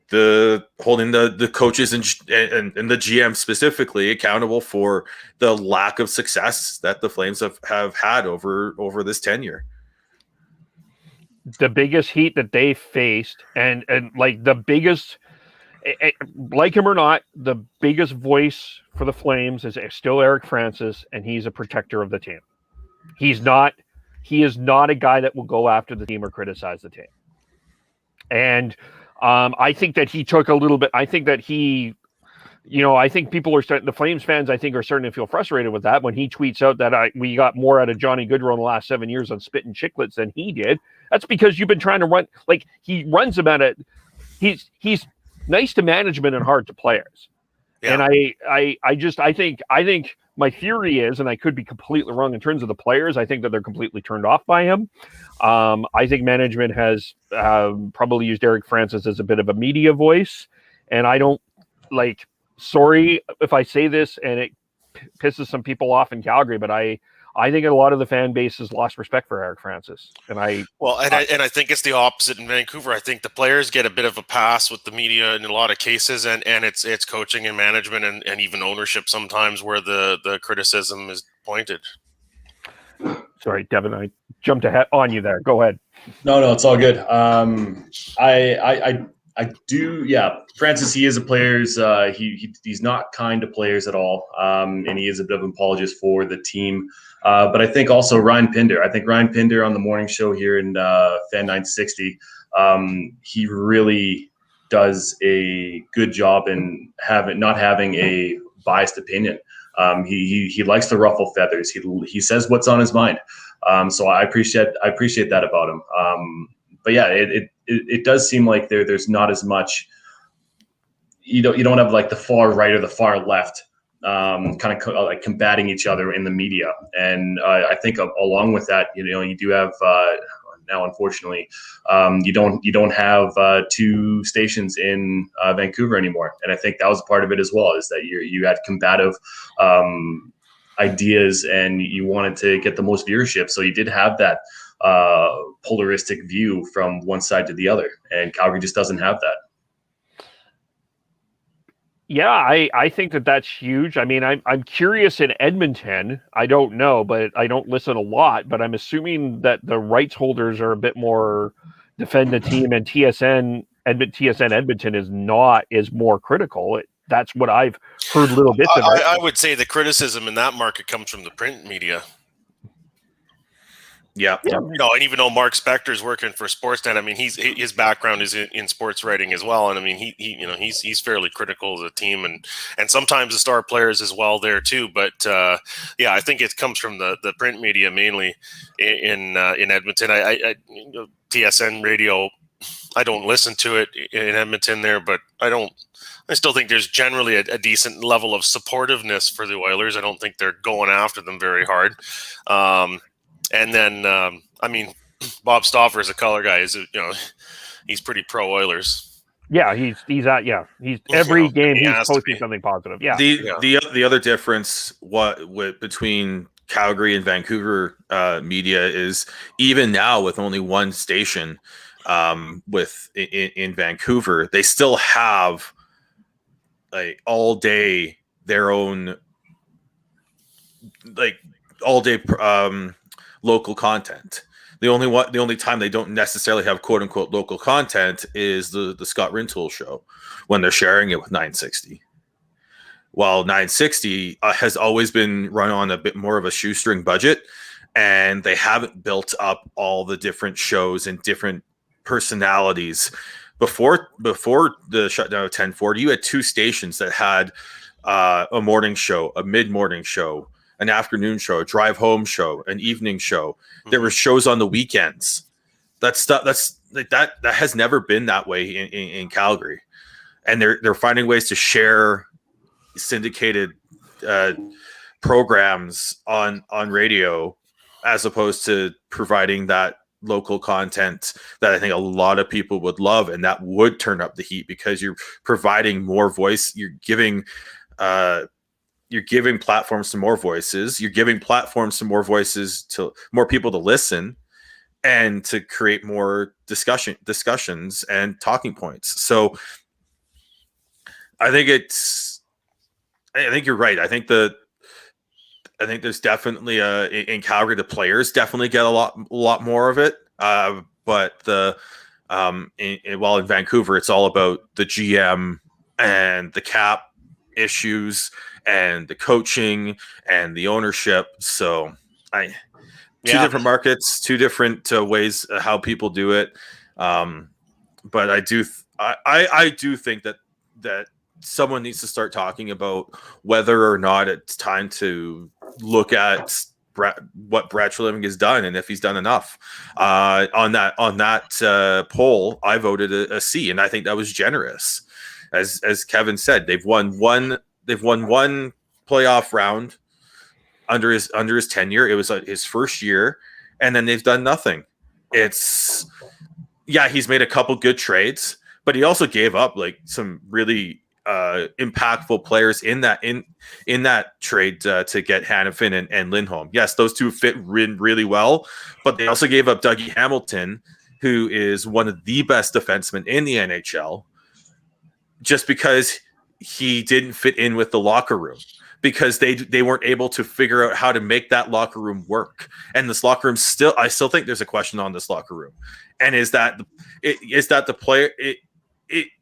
coaches and the GM specifically accountable for the lack of success that the Flames have had over this tenure. The biggest heat that they faced, and like the biggest, like him or not, the biggest voice for the Flames is still Eric Francis, and he's a protector of the team. He is not a guy that will go after the team or criticize the team. And I think that he took a little bit. I think that he, I think people are starting. The Flames fans, I think, are starting to feel frustrated with that when he tweets out that we got more out of Johnny Gaudreau in the last 7 years on spitting chicklets than he did. That's because you've been trying to run like he runs them at it. He's nice to management and hard to players. Yeah. And I think my theory is, and I could be completely wrong in terms of the players, I think that they're completely turned off by him. I think management has probably used Eric Francis as a bit of a media voice. And I don't sorry if I say this and it pisses some people off in Calgary, but I think a lot of the fan base has lost respect for Eric Francis. And I think it's the opposite in Vancouver. I think the players get a bit of a pass with the media in a lot of cases, and it's coaching and management and even ownership sometimes where the criticism is pointed. Sorry, Devin, I jumped ahead on you there. Go ahead. No, it's all good. I do, yeah. Francis, he is a player's. He's not kind to players at all, and he is a bit of an apologist for the team. But I think also Ryan Pinder. I think Ryan Pinder on the morning show here in Fan 960, he really does a good job in not having a biased opinion. He likes to ruffle feathers. He says what's on his mind. So I appreciate that about him. But yeah, it does seem like there's not as much. You don't have like the far right or the far left kind of like combating each other in the media, and I think along with that, you do have now unfortunately you don't have two stations in Vancouver anymore, and I think that was part of it as well, is that you had combative ideas and you wanted to get the most viewership, so you did have that polaristic view from one side to the other, and Calgary just doesn't have that. Yeah, I think that's huge. I mean, I'm curious in Edmonton. I don't know, but I don't listen a lot. But I'm assuming that the rights holders are a bit more defend the team, and TSN Edmonton is more critical. That's what I've heard little bits of. I would say the criticism in that market comes from the print media. Yeah. And even though Mark Spector's working for Sportsnet, I mean, his background is in sports writing as well, and I mean, he's fairly critical of the team, and sometimes the star players as well there too. But I think it comes from the print media mainly in Edmonton. I TSN radio, I don't listen to it in Edmonton there, but I still think there's generally a decent level of supportiveness for the Oilers. I don't think they're going after them very hard. And then, I mean, Bob Stauffer is a color guy. He's pretty pro Oilers. Yeah, he's every game he's posting something positive. Yeah. The other difference between Calgary and Vancouver media is even now with only one station in Vancouver, they still have all day their own all day. Local content. The only time they don't necessarily have quote unquote local content is the Scott Rintoul show when they're sharing it with 960. While 960 has always been run on a bit more of a shoestring budget, and they haven't built up all the different shows and different personalities. Before the shutdown of 1040, you had two stations that had a morning show, a mid-morning show, an afternoon show, a drive home show, an evening show. There were shows on the weekends. That has never been that way in Calgary. and they're finding ways to share syndicated programs on radio, as opposed to providing that local content that I think a lot of people would love, and that would turn up the heat, because you're providing more voice. You're giving platforms to more voices. You're giving platforms to more voices, to more people to listen, and to create more discussions and talking points. So I think you're right. I think there's definitely in Calgary, the players definitely get a lot more of it. But while in Vancouver, it's all about the GM and the cap issues and the coaching and the ownership. So two different markets, two different ways how people do it. But I do think that someone needs to start talking about whether or not it's time to look at what Brad Treliving has done, and if he's done enough. On that poll, I voted a C, and I think that was generous. As Kevin said, they've won one playoff round under his tenure. It was his first year, and then they've done nothing. He's made a couple good trades, but he also gave up like some really impactful players in that trade to get Hanifin and Lindholm. Yes, those two fit really well, but they also gave up Dougie Hamilton, who is one of the best defensemen in the NHL, just because he didn't fit in with the locker room, because they weren't able to figure out how to make that locker room work. And this locker room I still think there's a question on this locker room. And is that the player?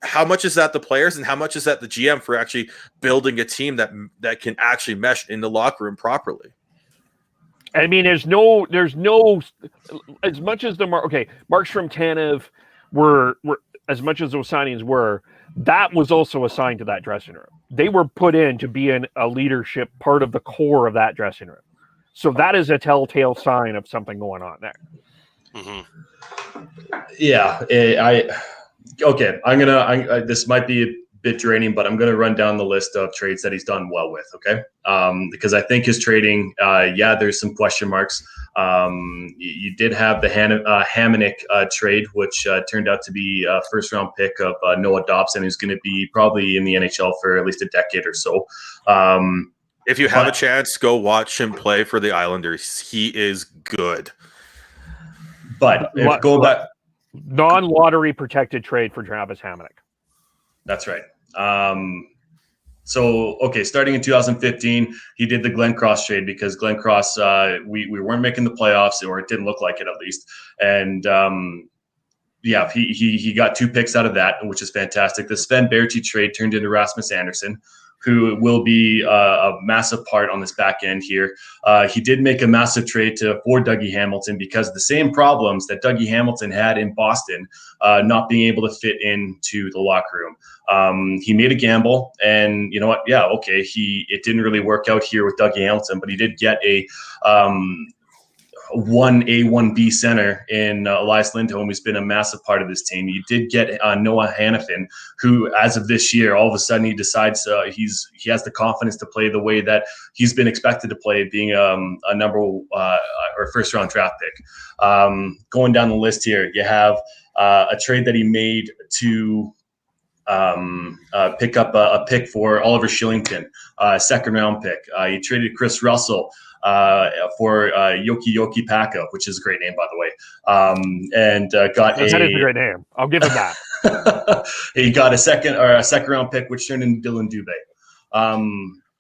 How much is that the players, and how much is that the GM for actually building a team that can actually mesh in the locker room properly? I mean, there's no as much as Markstrom, Tanev were as much as those signings were. That was also assigned to that dressing room. They were put in to be a leadership part of the core of that dressing room. So that is a telltale sign of something going on there. Mm-hmm. Yeah, this might be a bit draining, but I'm gonna run down the list of trades that he's done well with. Okay, because I think his trading, there's some question marks. You did have the Hamonic trade, which turned out to be a first-round pick of Noah Dobson, who's going to be probably in the NHL for at least a decade or so. If you have a chance, go watch him play for the Islanders. He is good. But going back, non-lottery protected trade for Travis Hamonic. That's right. Starting in 2015, he did the Glenn Cross trade, because Glenn Cross, we weren't making the playoffs, or it didn't look like it at least. And he got 2 picks out of that, which is fantastic. The Sven Berchi trade turned into Rasmus Andersson, who will be a massive part on this back end here. He did make a massive trade for Dougie Hamilton, because of the same problems that Dougie Hamilton had in Boston, not being able to fit into the locker room. He made a gamble, and you know what? Yeah, okay. It didn't really work out here with Dougie Hamilton, but he did get a 1A, 1B center in Elias Lindholm, who's been a massive part of this team. You did get Noah Hanifin, who, as of this year, all of a sudden he decides he has the confidence to play the way that he's been expected to play, being a number or first-round draft pick. Going down the list here, you have a trade that he made to pick up a pick for Oliver Shillington, a second-round pick. He traded Chris Russell for Yoki Paka, which is a great name, by the way. That is a great name. I'll give him that. He got a second-round pick, which turned into Dylan Dubé.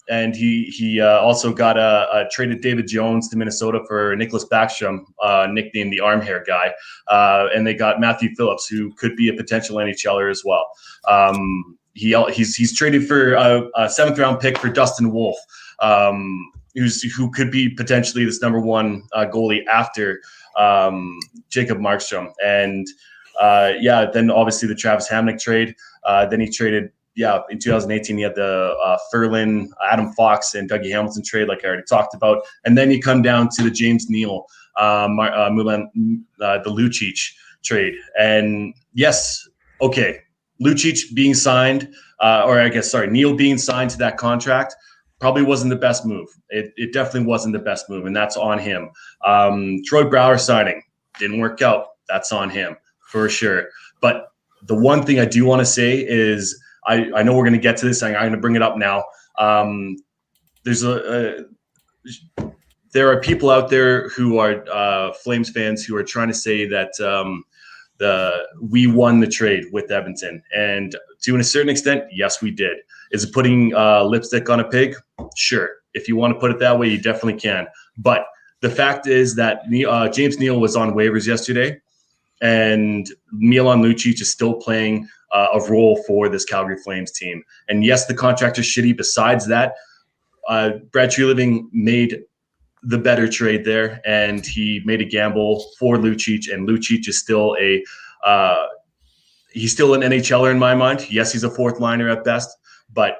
And he also got traded David Jones to Minnesota for Nicholas Backstrom, nicknamed the arm hair guy. And they got Matthew Phillips, who could be a potential NHLer as well. He's traded for a 7th-round pick for Dustin Wolf, who could be potentially this number 1 goalie after Jacob Markstrom. And then obviously the Travis Hamonic trade. Then he traded, in 2018, he had the Ferlin, Adam Fox, and Dougie Hamilton trade, like I already talked about. And then you come down to the James Neal, the Lucic trade. And yes, okay, Lucic being signed, Neal being signed to that contract probably wasn't the best move. It definitely wasn't the best move, and that's on him. Troy Brouwer signing didn't work out. That's on him for sure. But the one thing I do want to say is I know we're going to get to this. I'm going to bring it up now. There are people out there who are Flames fans who are trying to say that we won the trade with Edmonton, and to a certain extent, yes, we did. Is it putting lipstick on a pig? Sure. If you want to put it that way, you definitely can. But the fact is that James Neal was on waivers yesterday, and Milan Lucic is still playing a role for this Calgary Flames team. And yes, the contract is shitty. Besides that, Brad Treliving made the better trade there, and he made a gamble for Lucic, and Lucic is still he's still an NHLer in my mind. Yes, he's a fourth liner at best, but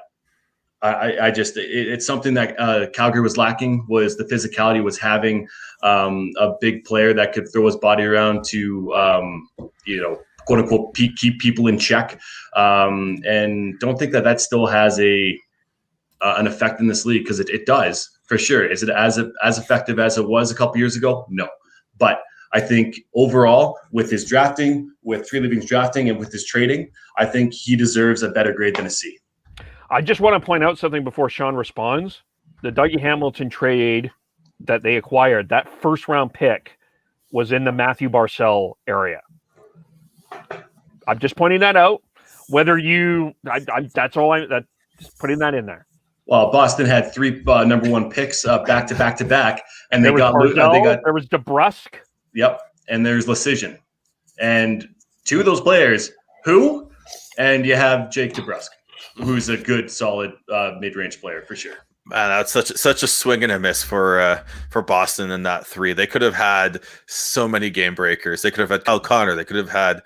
it's something that Calgary was lacking, was the physicality, was having a big player that could throw his body around to, quote unquote, keep people in check. And don't think that still has an effect in this league, because it does for sure. Is it as effective as it was a couple years ago? No, but I think overall, with his drafting, with Treliving's drafting, and with his trading, I think he deserves a better grade than a C. I just want to point out something before Sean responds. The Dougie Hamilton trade that they acquired, that first round pick was in the Matthew Barzal area. I'm just pointing that out. Whether that's all just putting that in there. Well, Boston had 3 number 1 picks back to back, and there was DeBrusk. Yep, and there's Lucic, and 2 of those players. Who? And you have Jake DeBrusk, who's a good, solid mid-range player for sure. Man, that's such a swing and a miss for Boston in that 3. They could have had so many game breakers. They could have had Kyle Connor. They could have had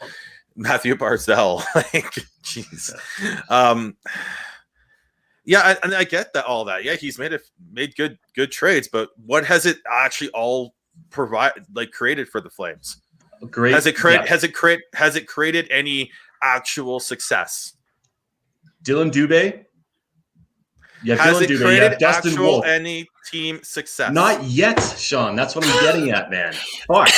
Matthew Barzal. Jeez. Yeah, and I get that, all that. Yeah, he's made good trades, but what has it actually all created for the Flames? Great. Has it created any actual success? Dylan Dubé. Yeah, has Dylan it Dubé. created Yeah, Dustin actual Wolf. any team success? Not yet, Sean. That's what I'm getting at, man. Fuck.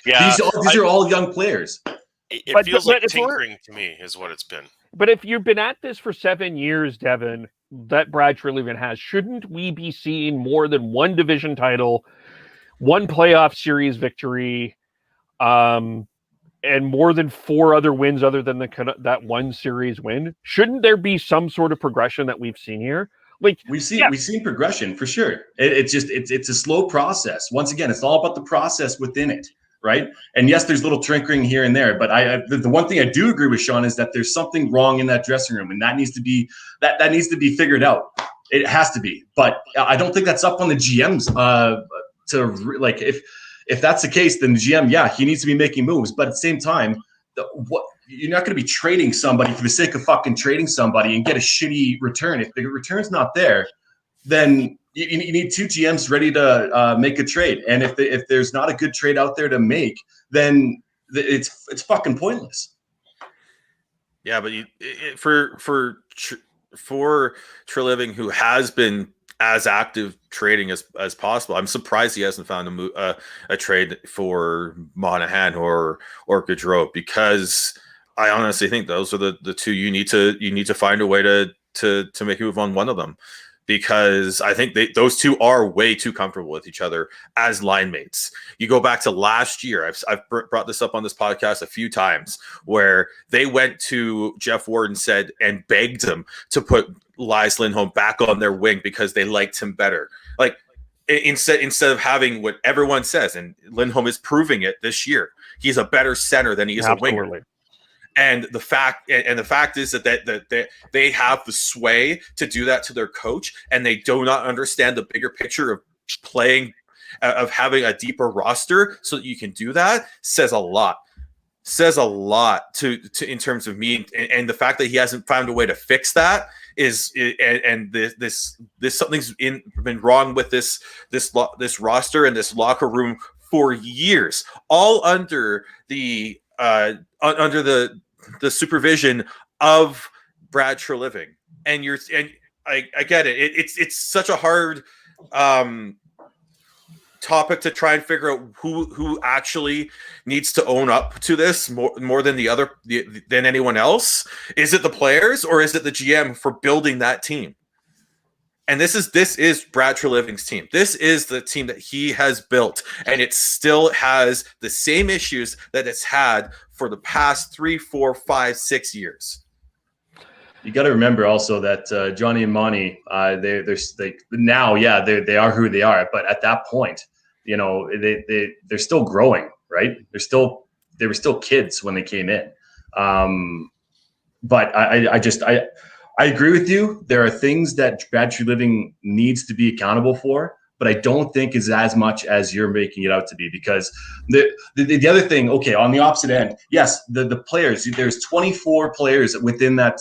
Yeah, these are all young players. It feels like tinkering to me is what it's been. But if you've been at this for 7 years, Devin, that Brad Treliving has, shouldn't we be seeing more than 1 division title, 1 playoff series victory, and more than 4 other wins other than that 1 series win? Shouldn't there be some sort of progression that we've seen here? We've seen progression for sure. It's a slow process. Once again, it's all about the process within it, right? And yes, there's little tinkering here and there, but the one thing I do agree with Sean is that there's something wrong in that dressing room, and that needs to be figured out. It has to be, but I don't think that's up on the GMs. If that's the case, then the GM, he needs to be making moves. But at the same time, you're not going to be trading somebody for the sake of fucking trading somebody and get a shitty return. If the return's not there, then you need 2 GMs ready to make a trade. And if there's not a good trade out there to make, then it's fucking pointless. Yeah, but for Treliving, who has been as active trading as possible, I'm surprised he hasn't found a trade for Monahan or Gaudreau, because I honestly think those are the 2 you need to find a way to make a move on one of them, because I think those 2 are way too comfortable with each other as line mates. You go back to last year, I've brought this up on this podcast a few times, where they went to Jeff Ward and begged him to put Elias Lindholm back on their wing because they liked him better. Like, instead of having what everyone says, and Lindholm is proving it this year, he's a better center than he is a winger. And the fact is that they have the sway to do that to their coach, and they do not understand the bigger picture of playing, of having a deeper roster so that you can do that. Says a lot to in terms of me, and the fact that he hasn't found a way to fix that is this something's been wrong with this roster and this locker room for years, all under the supervision of Brad Treliving. And I get it. It's such a hard topic to try and figure out who actually needs to own up to this more than than anyone else. Is it the players or is it the GM for building that team? And this is Brad Treliving's team. This is the team that he has built, and it still has the same issues that it's had for the past 3, 4, 5, 6 years. You got to remember also that Johnny and Monty, they are who they are. But at that point, they're still growing, right? They were still kids when they came in. But I agree with you. There are things that Brad Treliving needs to be accountable for, but I don't think is as much as you're making it out to be, because the other thing, okay, on the opposite end, yes, the players, there's 24 players within that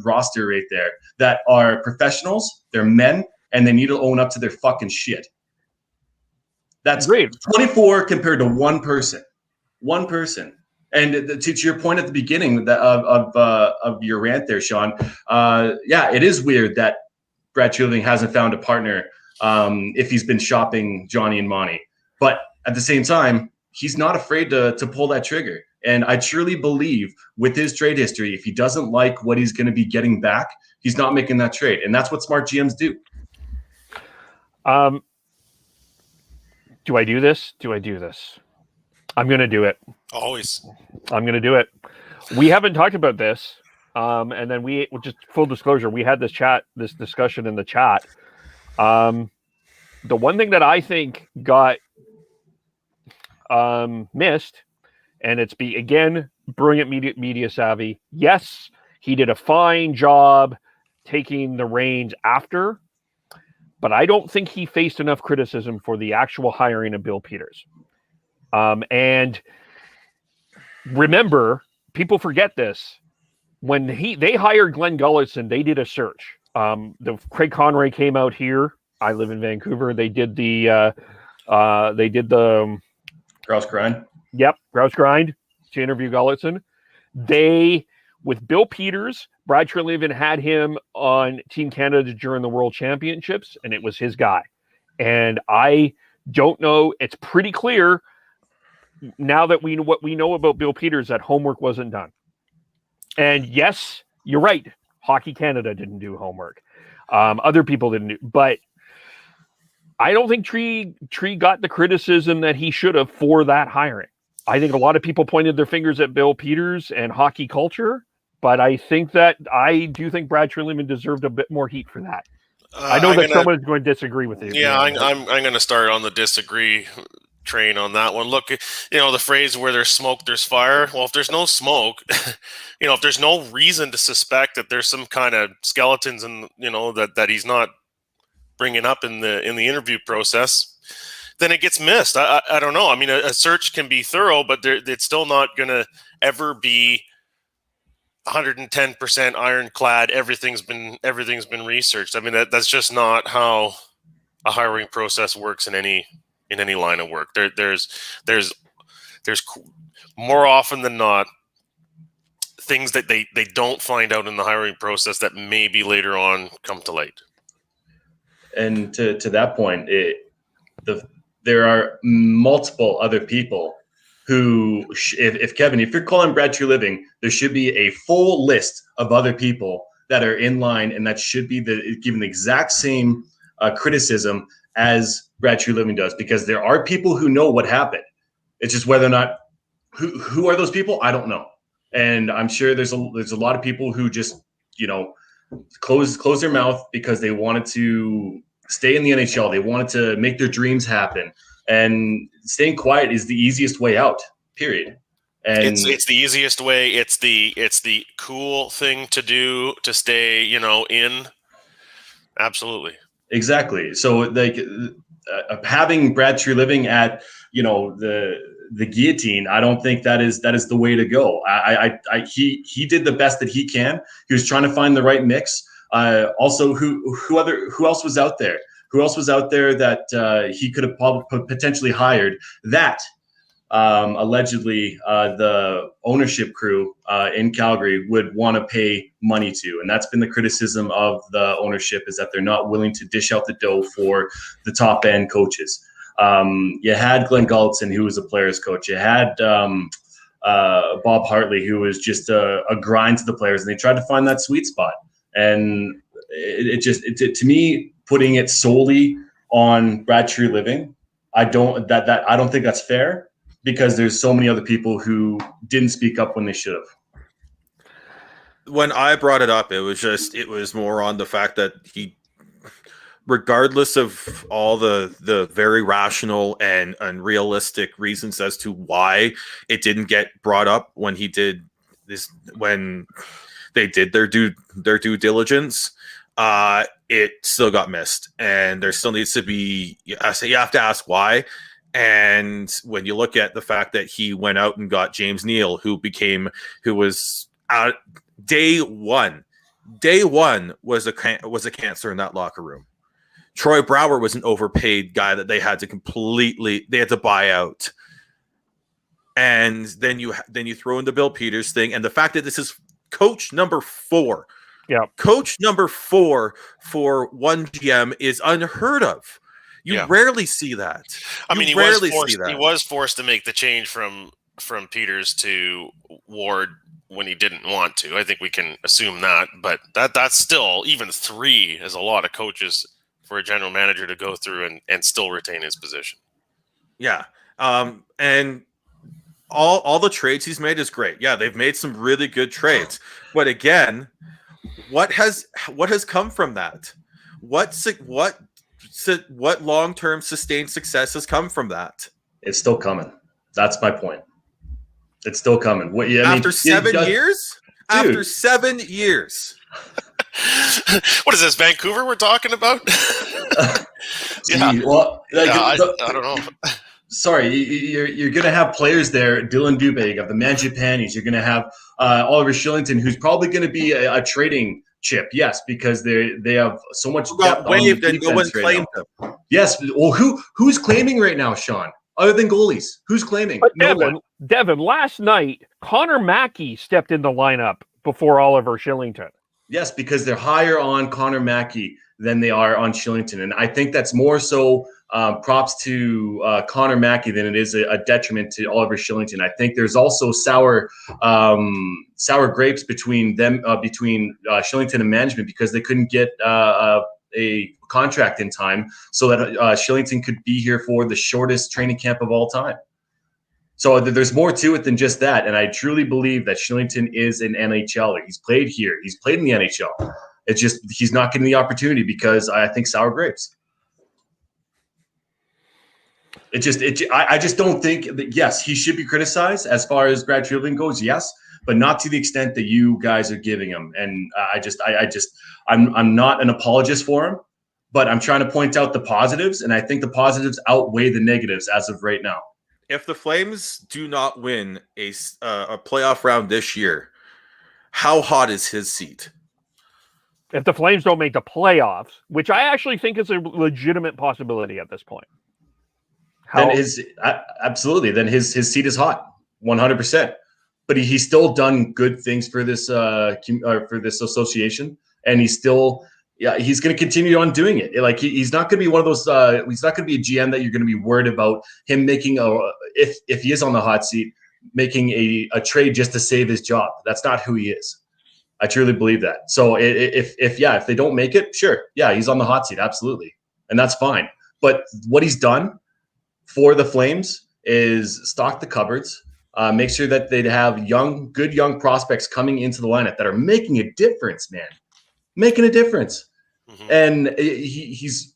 roster right there that are professionals, they're men, and they need to own up to their fucking shit. That's great. 24 compared to one person. And to your point at the beginning of your rant there, Sean, it is weird that Brad Treliving hasn't found a partner if he's been shopping Johnny and Monty. But at the same time, he's not afraid to pull that trigger. And I truly believe with his trade history, if he doesn't like what he's going to be getting back, he's not making that trade. And that's what smart GMs do. Do I do this? I'm going to do it. Always. I'm going to do it. We haven't talked about this. And then just full disclosure, we had this discussion in the chat. The one thing that I think got missed, and it's brilliant media savvy. Yes, he did a fine job taking the reins after, but I don't think he faced enough criticism for the actual hiring of Bill Peters. And remember, people forget this. When they hired Glenn Gullerson, they did a search. The Craig Conroy came out here. I live in Vancouver. They did the Grouse Grind. Yep, Grouse Grind to interview Gullerson. With Bill Peters, Brad Treliving had him on Team Canada during the World Championships, and it was his guy. And I don't know. It's pretty clear now that we know what we know about Bill Peters, that homework wasn't done. And yes, you're right. Hockey Canada didn't do homework. Other people didn't do, but I don't think Tree got the criticism that he should have for that hiring. I think a lot of people pointed their fingers at Bill Peters and hockey culture, but I do think Brad Treliving deserved a bit more heat for that. I know that someone's going to disagree with you. Yeah, I'm going to start on the disagree train on that one. Look, the phrase where there's smoke, there's fire. Well, if there's no smoke, if there's no reason to suspect that there's some kind of skeletons and that he's not bringing up in the interview process, then it gets missed. I don't know. I mean, a search can be thorough, but it's still not going to ever be 110% ironclad. Everything's been researched. I mean, that's just not how a hiring process works in any line of work. There's more often than not things that they don't find out in the hiring process that maybe later on come to light. And to that point, there are multiple other people who, if Kevin, if you're calling Brad Treliving, there should be a full list of other people that are in line and that should be given the exact same criticism as Brad Treliving does, because there are people who know what happened. It's just whether or not who are those people, I don't know. And I'm sure there's a lot of people who just close their mouth because they wanted to stay in the NHL. They wanted to make their dreams happen, and staying quiet is the easiest way out. Period. And it's the easiest way. It's the cool thing to do to stay, in. Absolutely. Exactly. So having Brad Treliving at the guillotine, I don't think that is the way to go. He did the best that he can. He was trying to find the right mix. Also, who else was out there? Who else was out there that he could have potentially hired that allegedly the ownership crew in Calgary would want to pay money to. And that's been the criticism of the ownership, is that they're not willing to dish out the dough for the top end coaches. You had Glenn Gulletson, who was a player's coach. You had Bob Hartley, who was just a grind to the players, and they tried to find that sweet spot. And to me, putting it solely on Brad Treliving, I don't think that's fair, because there's so many other people who didn't speak up when they should have. When I brought it up, it was more on the fact that he, regardless of all the very rational and unrealistic reasons as to why it didn't get brought up when he did this, when they did their due diligence, it still got missed, and there still needs to be. I say you have to ask why. And when you look at the fact that he went out and got James Neal, who was out day one was a cancer in that locker room. Troy Brouwer was an overpaid guy that they had to buy out. And then you throw in the Bill Peters thing, and the fact that this is coach number 4. Yeah. Coach number 4 for one GM is unheard of. You rarely see that. He was forced to make the change from Peters to Ward when he didn't want to. I think we can assume that, but that's still, even 3 is a lot of coaches for a general manager to go through and still retain his position. Yeah. And all the trades he's made is great. Yeah, they've made some really good trades. But again, what has come from that? What long-term sustained success has come from that? It's still coming. That's my point. It's still coming. After 7 years? Dude. After 7 years. What is this, Vancouver we're talking about? I don't know. Sorry, you're going to have players there. Dylan Dubé, you got the Mangiapanis. You're going to have Oliver Shillington, who's probably going to be a trading chip. Yes, because they have so much depth on the defense no one claimed them. Yes. Well, who's claiming right now, Sean? Other than goalies, who's claiming? But Devin, last night, Connor Mackey stepped in the lineup before Oliver Shillington. Yes, because they're higher on Connor Mackey than they are on Shillington. And I think that's more so props to Connor Mackey than it is a detriment to Oliver Shillington. I think there's also sour grapes between them, between Shillington and management, because they couldn't get a contract in time so that Shillington could be here for the shortest training camp of all time. So there's more to it than just that. And I truly believe that Shillington is an NHLer. He's played here. He's played in the NHL. It's just he's not getting the opportunity because I think sour grapes. I just don't think that, yes, he should be criticized as far as Brad Treliving goes, yes, but not to the extent that you guys are giving him. And I'm not an apologist for him, but I'm trying to point out the positives, and I think the positives outweigh the negatives as of right now. If the Flames do not win a playoff round this year, how hot is his seat? If the Flames don't make the playoffs, which I actually think is a legitimate possibility at this point. Then absolutely. Then his seat is hot, 100%. But he's still done good things for this association, and he's going to continue on doing it. Like he's not going to be one of those. He's not going to be a GM that you're going to be worried about him making if he is on the hot seat, making a trade just to save his job. That's not who he is. I truly believe that. So if they don't make it, sure, yeah, he's on the hot seat, absolutely, and that's fine. But what he's done for the Flames is stock the cupboards, make sure that they'd have good young prospects coming into the lineup that are making a difference, man, making a difference. Mm-hmm. And he's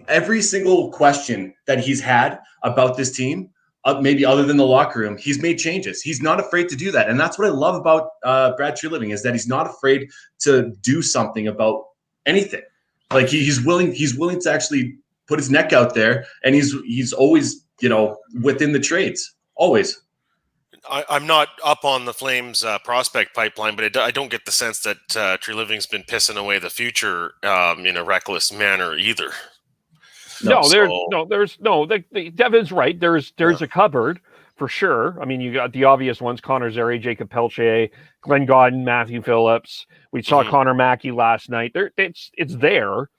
every single question that he's had about this team, maybe other than the locker room, he's made changes. He's not afraid to do that. And that's what I love about Brad Treliving, is that he's not afraid to do something about anything. Like he's willing to actually put his neck out there, and he's always, within the trades, always. I'm not up on the Flames prospect pipeline, but I don't get the sense that Treliving's been pissing away the future in a reckless manner either. Devin's right. There's a cupboard for sure. I mean, you got the obvious ones: Connor Zary, Jacob Pelche, Glenn Godden, Matthew Phillips. We saw Connor Mackey last night. It's there.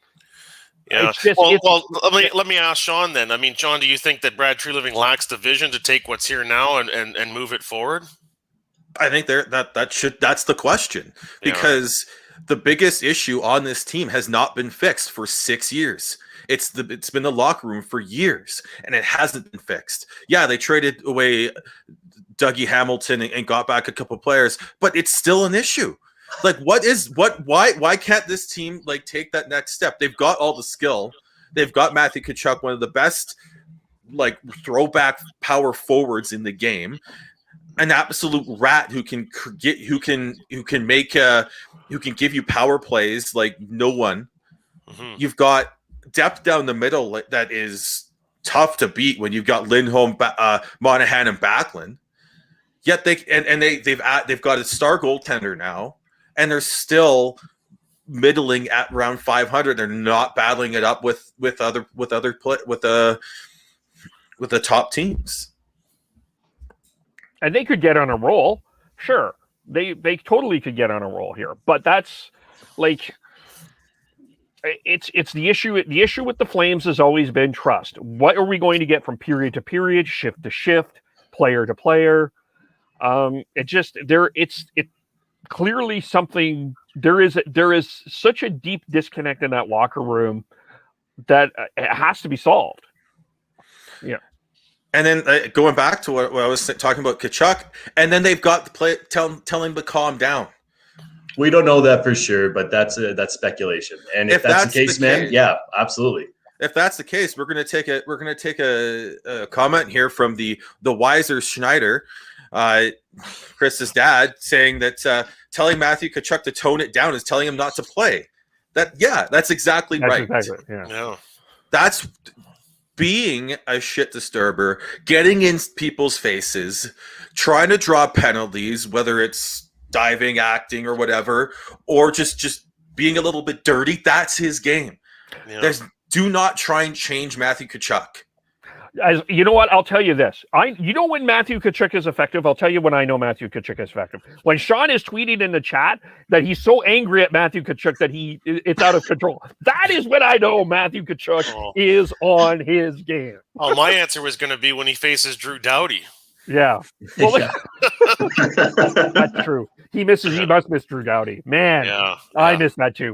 Yeah. It's just, let me ask Sean then. I mean, Sean, do you think that Brad Treliving lacks the vision to take what's here now and move it forward? I think that's the question, because the biggest issue on this team has not been fixed for 6 years. It's been the locker room for years, and it hasn't been fixed. Yeah, they traded away Dougie Hamilton and got back a couple players, but it's still an issue. Like, why can't this team like take that next step? They've got all the skill. They've got Matthew Tkachuk, one of the best like throwback power forwards in the game, an absolute rat who can give you power plays like no one. You've got depth down the middle that is tough to beat when you've got Lindholm, Monahan, and Backlund. Yet they've got a star goaltender now, and they're still middling at around 500. They're not battling it up with the top teams. And they could get on a roll. Sure. They totally could get on a roll here. But that's like it's the issue. The issue with the Flames has always been trust. What are we going to get from period to period, shift to shift, player to player? It's clearly something. There is such a deep disconnect in that locker room that it has to be solved. Yeah. And then going back to what I was talking about Tkachuk, and then they've got the play telling him to calm down. We don't know that for sure, but that's speculation. And if that's the case, man, yeah, absolutely. If that's the case, we're gonna take a comment here from the wiser Schneider, Chris's dad, saying that telling Matthew Tkachuk to tone it down is telling him not to play. That's exactly right. Exactly, yeah. That's being a shit disturber, getting in people's faces, trying to draw penalties, whether it's diving, acting, or whatever, or just being a little bit dirty. That's his game. Yeah. Do not try and change Matthew Tkachuk. As you know what, I'll tell you this. You know when Matthew Tkachuk is effective? I'll tell you when I know Matthew Tkachuk is effective. When Sean is tweeting in the chat that he's so angry at Matthew Tkachuk that it's out of control. That is when I know Matthew Tkachuk is on his game. Oh, my answer was going to be when he faces Drew Doughty. Yeah. Well, that's true. He must miss Drew Doughty. Man, I miss that too.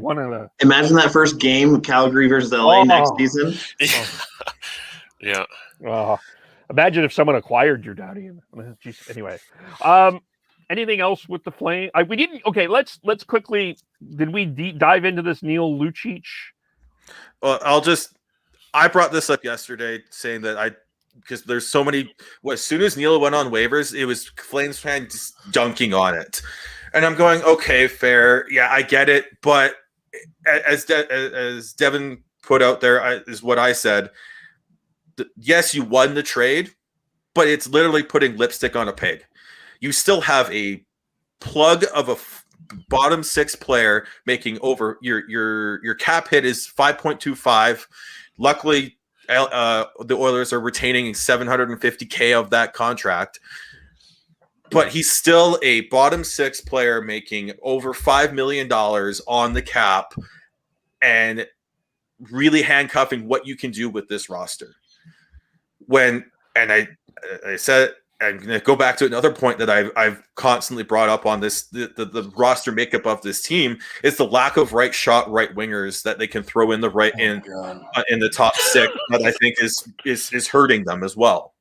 Imagine that first game, Calgary versus LA next season. Yeah. Imagine if someone acquired Drew Doughty. Anyway, anything else with the Flame? We didn't. Okay, let's quickly. Did we dive into this Neal Lucic? Well, I brought this up yesterday, saying that because there's so many. As soon as Neal went on waivers, it was Flames fans just dunking on it, and I'm going, okay, fair, yeah, I get it, but as Devin put out there, is what I said. Yes, you won the trade, but it's literally putting lipstick on a pig. You still have a plug of a bottom six player making over your cap hit is 5.25. Luckily, the Oilers are retaining $750K of that contract, but he's still a bottom six player making over $5 million on the cap and really handcuffing what you can do with this roster. I said, I'm going to go back to another point that I've constantly brought up on this, the roster makeup of this team is the lack of right wingers that they can throw in the in the top six that I think is hurting them as well.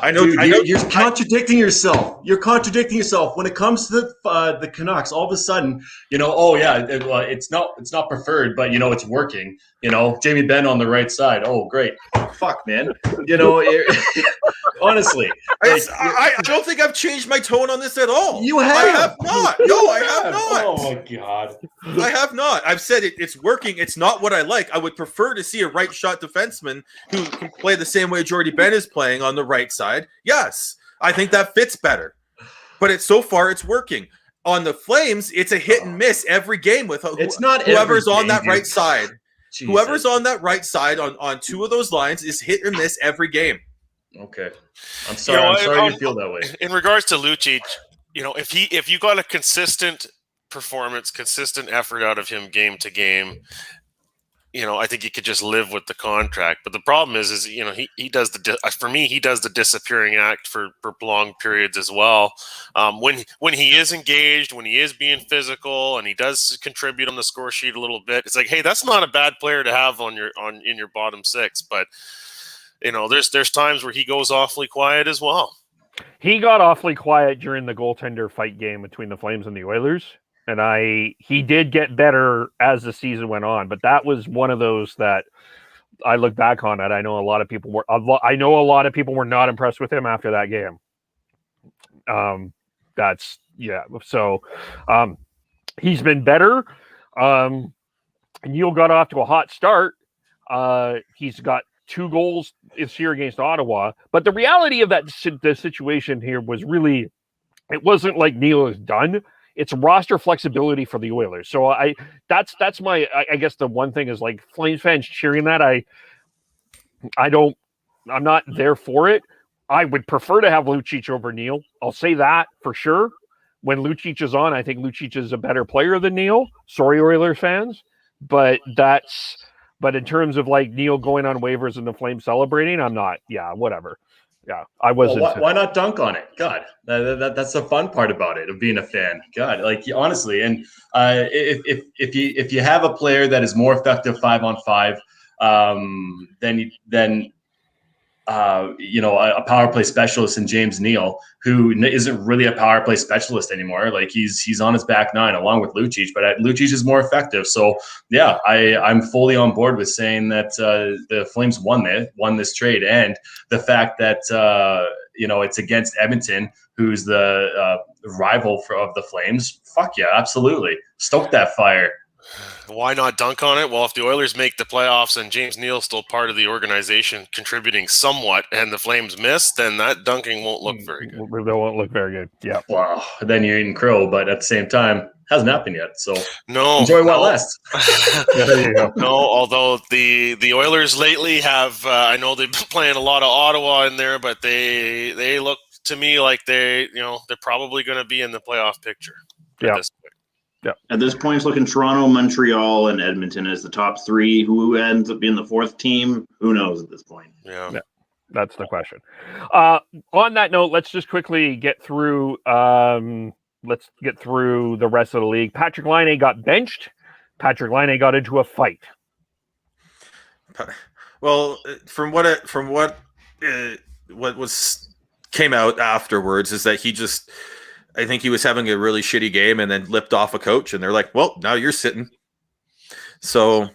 I know, you're contradicting yourself. You're contradicting yourself when it comes to the Canucks. All of a sudden, it's not preferred, but it's working. Jamie Benn on the right side. Oh, great! Fuck, man. Honestly, I don't think I've changed my tone on this at all. You have. I have not. No, I have not. Oh my god. I have not. I've said it's working. It's not what I like. I would prefer to see a right shot defenseman who can play the same way Jordy Ben is playing on the right side. Yes, I think that fits better. But so far it's working. On the Flames, it's a hit and miss every game with whoever's on that right side. Jesus. Whoever's on that right side on two of those lines is hit or miss every game. Okay. I'm sorry. I'm sorry you feel that way. In regards to Lucic, if you got a consistent performance, consistent effort out of him game to game, I think you could just live with the contract. But the problem is he does for me, he does the disappearing act for long periods as well. When he is engaged, when he is being physical, and he does contribute on the score sheet a little bit, it's like, hey, that's not a bad player to have in your bottom six. But there's times where he goes awfully quiet as well. He got awfully quiet during the goaltender fight game between the Flames and the Oilers. And he did get better as the season went on, but that was one of those that I look back on it. I know a lot of people were not impressed with him after that game. So he's been better. Neal got off to a hot start. He's got 2 goals this year against Ottawa, but the reality of the situation here was really, it wasn't like Neal is done. It's roster flexibility for the Oilers. So that's my, I guess the one thing is, like, Flames fans cheering that. I'm not there for it. I would prefer to have Lucic over Neal. I'll say that for sure. When Lucic is on, I think Lucic is a better player than Neal. Sorry, Oilers fans. But in terms of, like, Neal going on waivers and the Flames celebrating, I'm not. Yeah, whatever. Yeah, I wasn't. Well, why not dunk on it? God, that's the fun part about it, of being a fan. God, like, honestly, and if you have a player that is more effective 5-on-5, then a power play specialist in James Neal, who isn't really a power play specialist anymore. Like, he's on his back nine along with Lucic, but Lucic is more effective. So yeah, I'm fully on board with saying that the Flames won this trade, and the fact that it's against Edmonton, who's the rival of the Flames. Fuck yeah, absolutely, stoke that fire. Why not dunk on it? Well, if the Oilers make the playoffs and James Neal's still part of the organization, contributing somewhat, and the Flames miss, then that dunking won't look very good. They won't look very good. Yeah. Wow. Then you're eating crow, but at the same time, hasn't happened yet. So enjoy what lasts. There you go. No, although the Oilers lately have, I know they've been playing a lot of Ottawa in there, but they look to me like they're probably going to be in the playoff picture. Yeah. Yeah. At this point, it's looking Toronto, Montreal, and Edmonton as the top 3. Who ends up being the 4th team? Who knows at this point? Yeah. That's the question. On that note, let's just quickly get through. Let's get through the rest of the league. Patrick Laine got benched. Patrick Laine got into a fight. Well, from what came out afterwards is that I think he was having a really shitty game and then lipped off a coach, and they're like, well, now you're sitting. So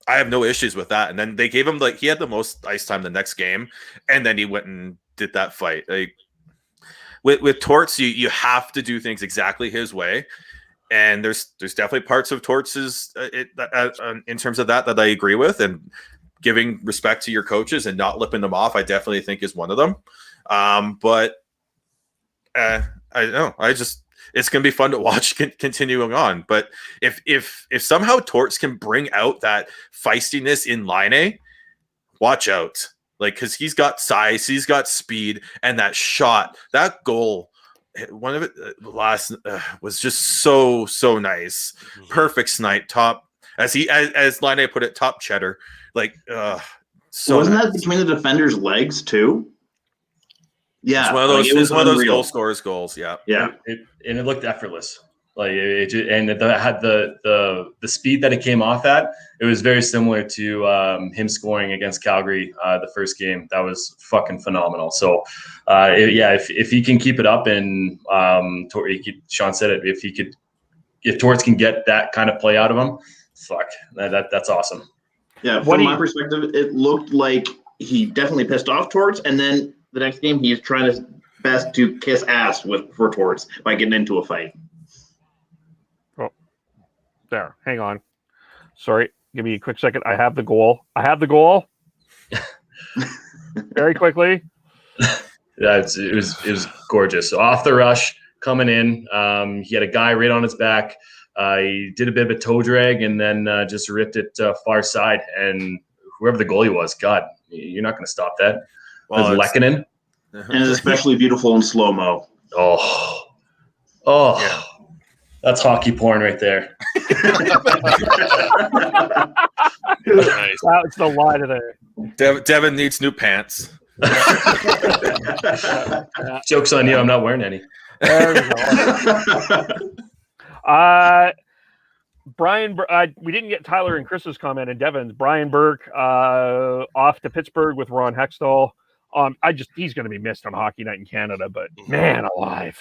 I have no issues with that. And then they gave him, he had the most ice time the next game, and then he went and did that fight. Like, with Torts, you have to do things exactly his way. And there's definitely parts of Torts' in terms of that I agree with, and giving respect to your coaches and not lipping them off, I definitely think is one of them. But I don't know. It's going to be fun to watch continuing on. But if somehow Torts can bring out that feistiness in Laine, watch out. Because he's got size, he's got speed, and that shot, that goal, one of it last was just so nice. Mm-hmm. Perfect snipe, top, as Laine put it, top cheddar. So wasn't that between the defender's legs too? Yeah, it's one of those goal scorers goals. Yeah. It looked effortless. It had the speed that it came off at. It was very similar to him scoring against Calgary the first game. That was fucking phenomenal. So if he can keep it up, and Sean said it, if Torts can get that kind of play out of him, that's awesome. Yeah, from my perspective, it looked like he definitely pissed off Torts, and then the next game he's trying his best to kiss ass for Torts by getting into a fight. Oh, there. Hang on. Sorry. Give me a quick second. I have the goal. Very quickly. Yeah, it was gorgeous. So off the rush, coming in, he had a guy right on his back. He did a bit of a toe drag and then just ripped it far side. And whoever the goalie was, God, you're not going to stop that. Well, With Lekkonen. And it's especially beautiful in slow-mo. Oh, Yeah. That's hockey porn right there. Nice. That's the line of there. Devin needs new pants. Joke's on you. I'm not wearing any. There we go. Brian, we didn't get Tyler and Chris's comment and Devin's. Brian Burke off to Pittsburgh with Ron Hextall. He's going to be missed on Hockey Night in Canada, but man alive.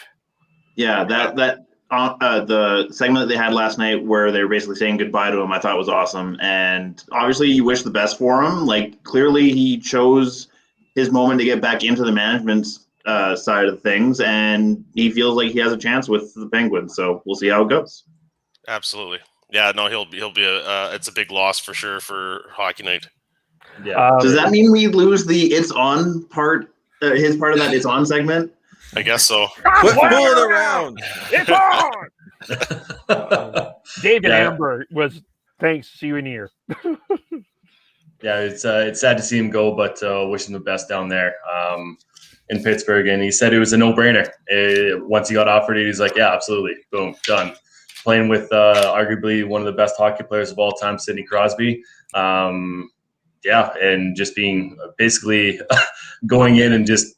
Yeah, the segment that they had last night where they were basically saying goodbye to him, I thought was awesome. And obviously you wish the best for him. Like, clearly he chose his moment to get back into the management side of things, and he feels like he has a chance with the Penguins. So we'll see how it goes. Absolutely. Yeah, no, he'll be it's a big loss for sure for Hockey Night. Yeah. Does that mean we lose the "it's on" part? His part of that "it's on" segment? I guess so. Quit fooling around. It's on. David Amber was thanks. See you in here. Yeah, it's sad to see him go, but wish him the best down there in Pittsburgh. And he said it was a no-brainer. Once he got offered it, he's like, yeah, absolutely. Boom, done. Playing with arguably one of the best hockey players of all time, Sidney Crosby. And just being basically going in and just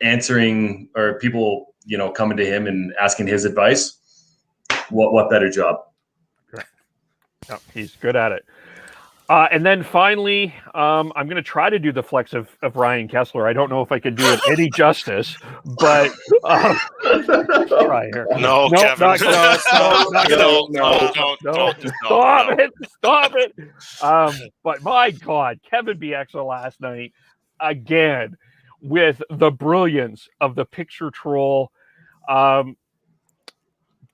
answering, or people, coming to him and asking his advice. What better job? No, he's good at it. And then finally, I'm going to try to do the flex of Ryan Kesler. I don't know if I could do it any justice, but try here. No, Kevin. Stop it. But my God, Kevin Bieksa last night, again, with the brilliance of the picture troll.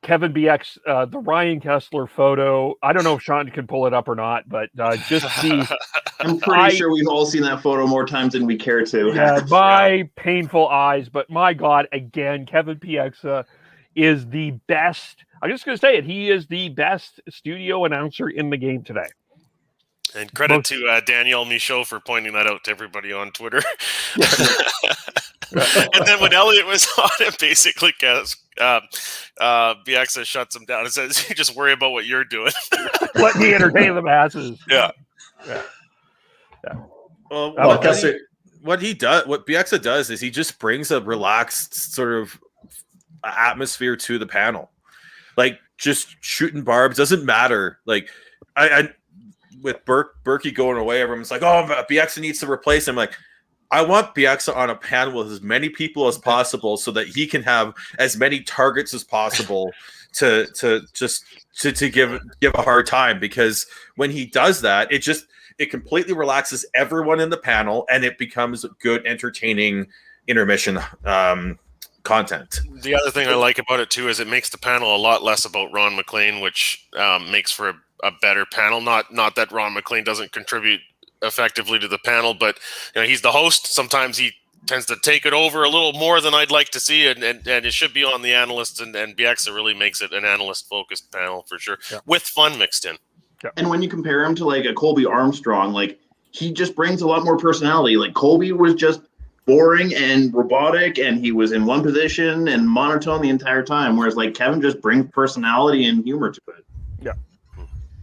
Kevin Bieksa, the Ryan Kesler photo. I don't know if Sean can pull it up or not, but just see. I'm pretty sure we've all seen that photo more times than we care to. Yeah, my painful eyes. But my God, again, Kevin Bieksa is the best. I'm just going to say it. He is the best studio announcer in the game today. And credit to Danielle Michaud for pointing that out to everybody on Twitter. And then when Elliot was on it, basically Bieksa shuts him down and says, "You just worry about what you're doing." Let me entertain the masses. Yeah. Well, what Bieksa does is he just brings a relaxed sort of atmosphere to the panel. Like, just shooting barbs doesn't matter. Like, I with Burke going away, everyone's like, "Oh, Bieksa needs to replace him." Like, I want Bieksa on a panel with as many people as possible so that he can have as many targets as possible to give a hard time, because when he does that, it completely relaxes everyone in the panel and it becomes good, entertaining intermission content. The other thing I like about it too is it makes the panel a lot less about Ron MacLean, which makes for a better panel. Not that Ron MacLean doesn't contribute effectively to the panel, but he's the host. Sometimes he tends to take it over a little more than I'd like to see, and it should be on the analysts, and Bieksa really makes it an analyst-focused panel for sure, with fun mixed in. Yeah. And when you compare him to like a Colby Armstrong, like, he just brings a lot more personality. Like, Colby was just boring and robotic, and he was in one position and monotone the entire time, whereas like Kevin just brings personality and humor to it. Yeah.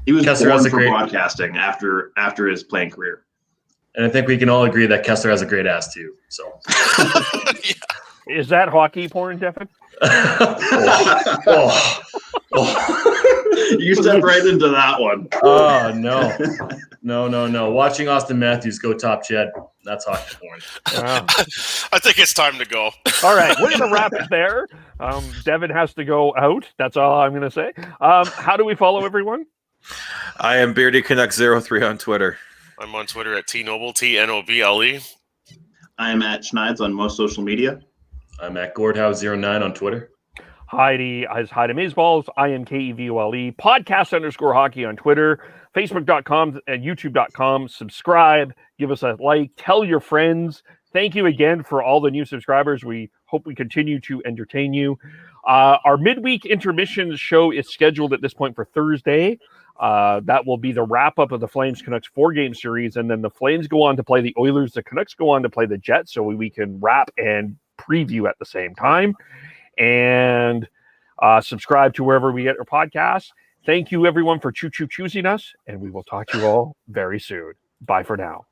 He was Kesler born for broadcasting after his playing career. And I think we can all agree that Kesler has a great ass too. So, Is that hockey porn, Devin? You stepped right into that one. Oh no. Watching Austin Matthews go top Jed, that's hockey porn. Wow. I think it's time to go. All right, we're going to wrap it there. Devin has to go out. That's all I'm going to say. How do we follow everyone? I am Beardy Canucks 03 on Twitter. I'm on Twitter at TNoble, TNOBLE. I am at Schneids on most social media. I'm at Gordhouse09 on Twitter. Heidi is Heidi Mazeballs. I am KEVOLE. Podcast_hockey on Twitter, Facebook.com and YouTube.com. Subscribe, give us a like, tell your friends. Thank you again for all the new subscribers. We Hope we continue to entertain you. Our midweek intermission show is scheduled at this point for Thursday. That will be the wrap-up of the Flames Canucks 4-game series, and then the Flames go on to play the Oilers. The Canucks go on to play the Jets, so we can wrap and preview at the same time. And subscribe to wherever we get our podcasts. Thank you, everyone, for choosing us, and we will talk to you all very soon. Bye for now.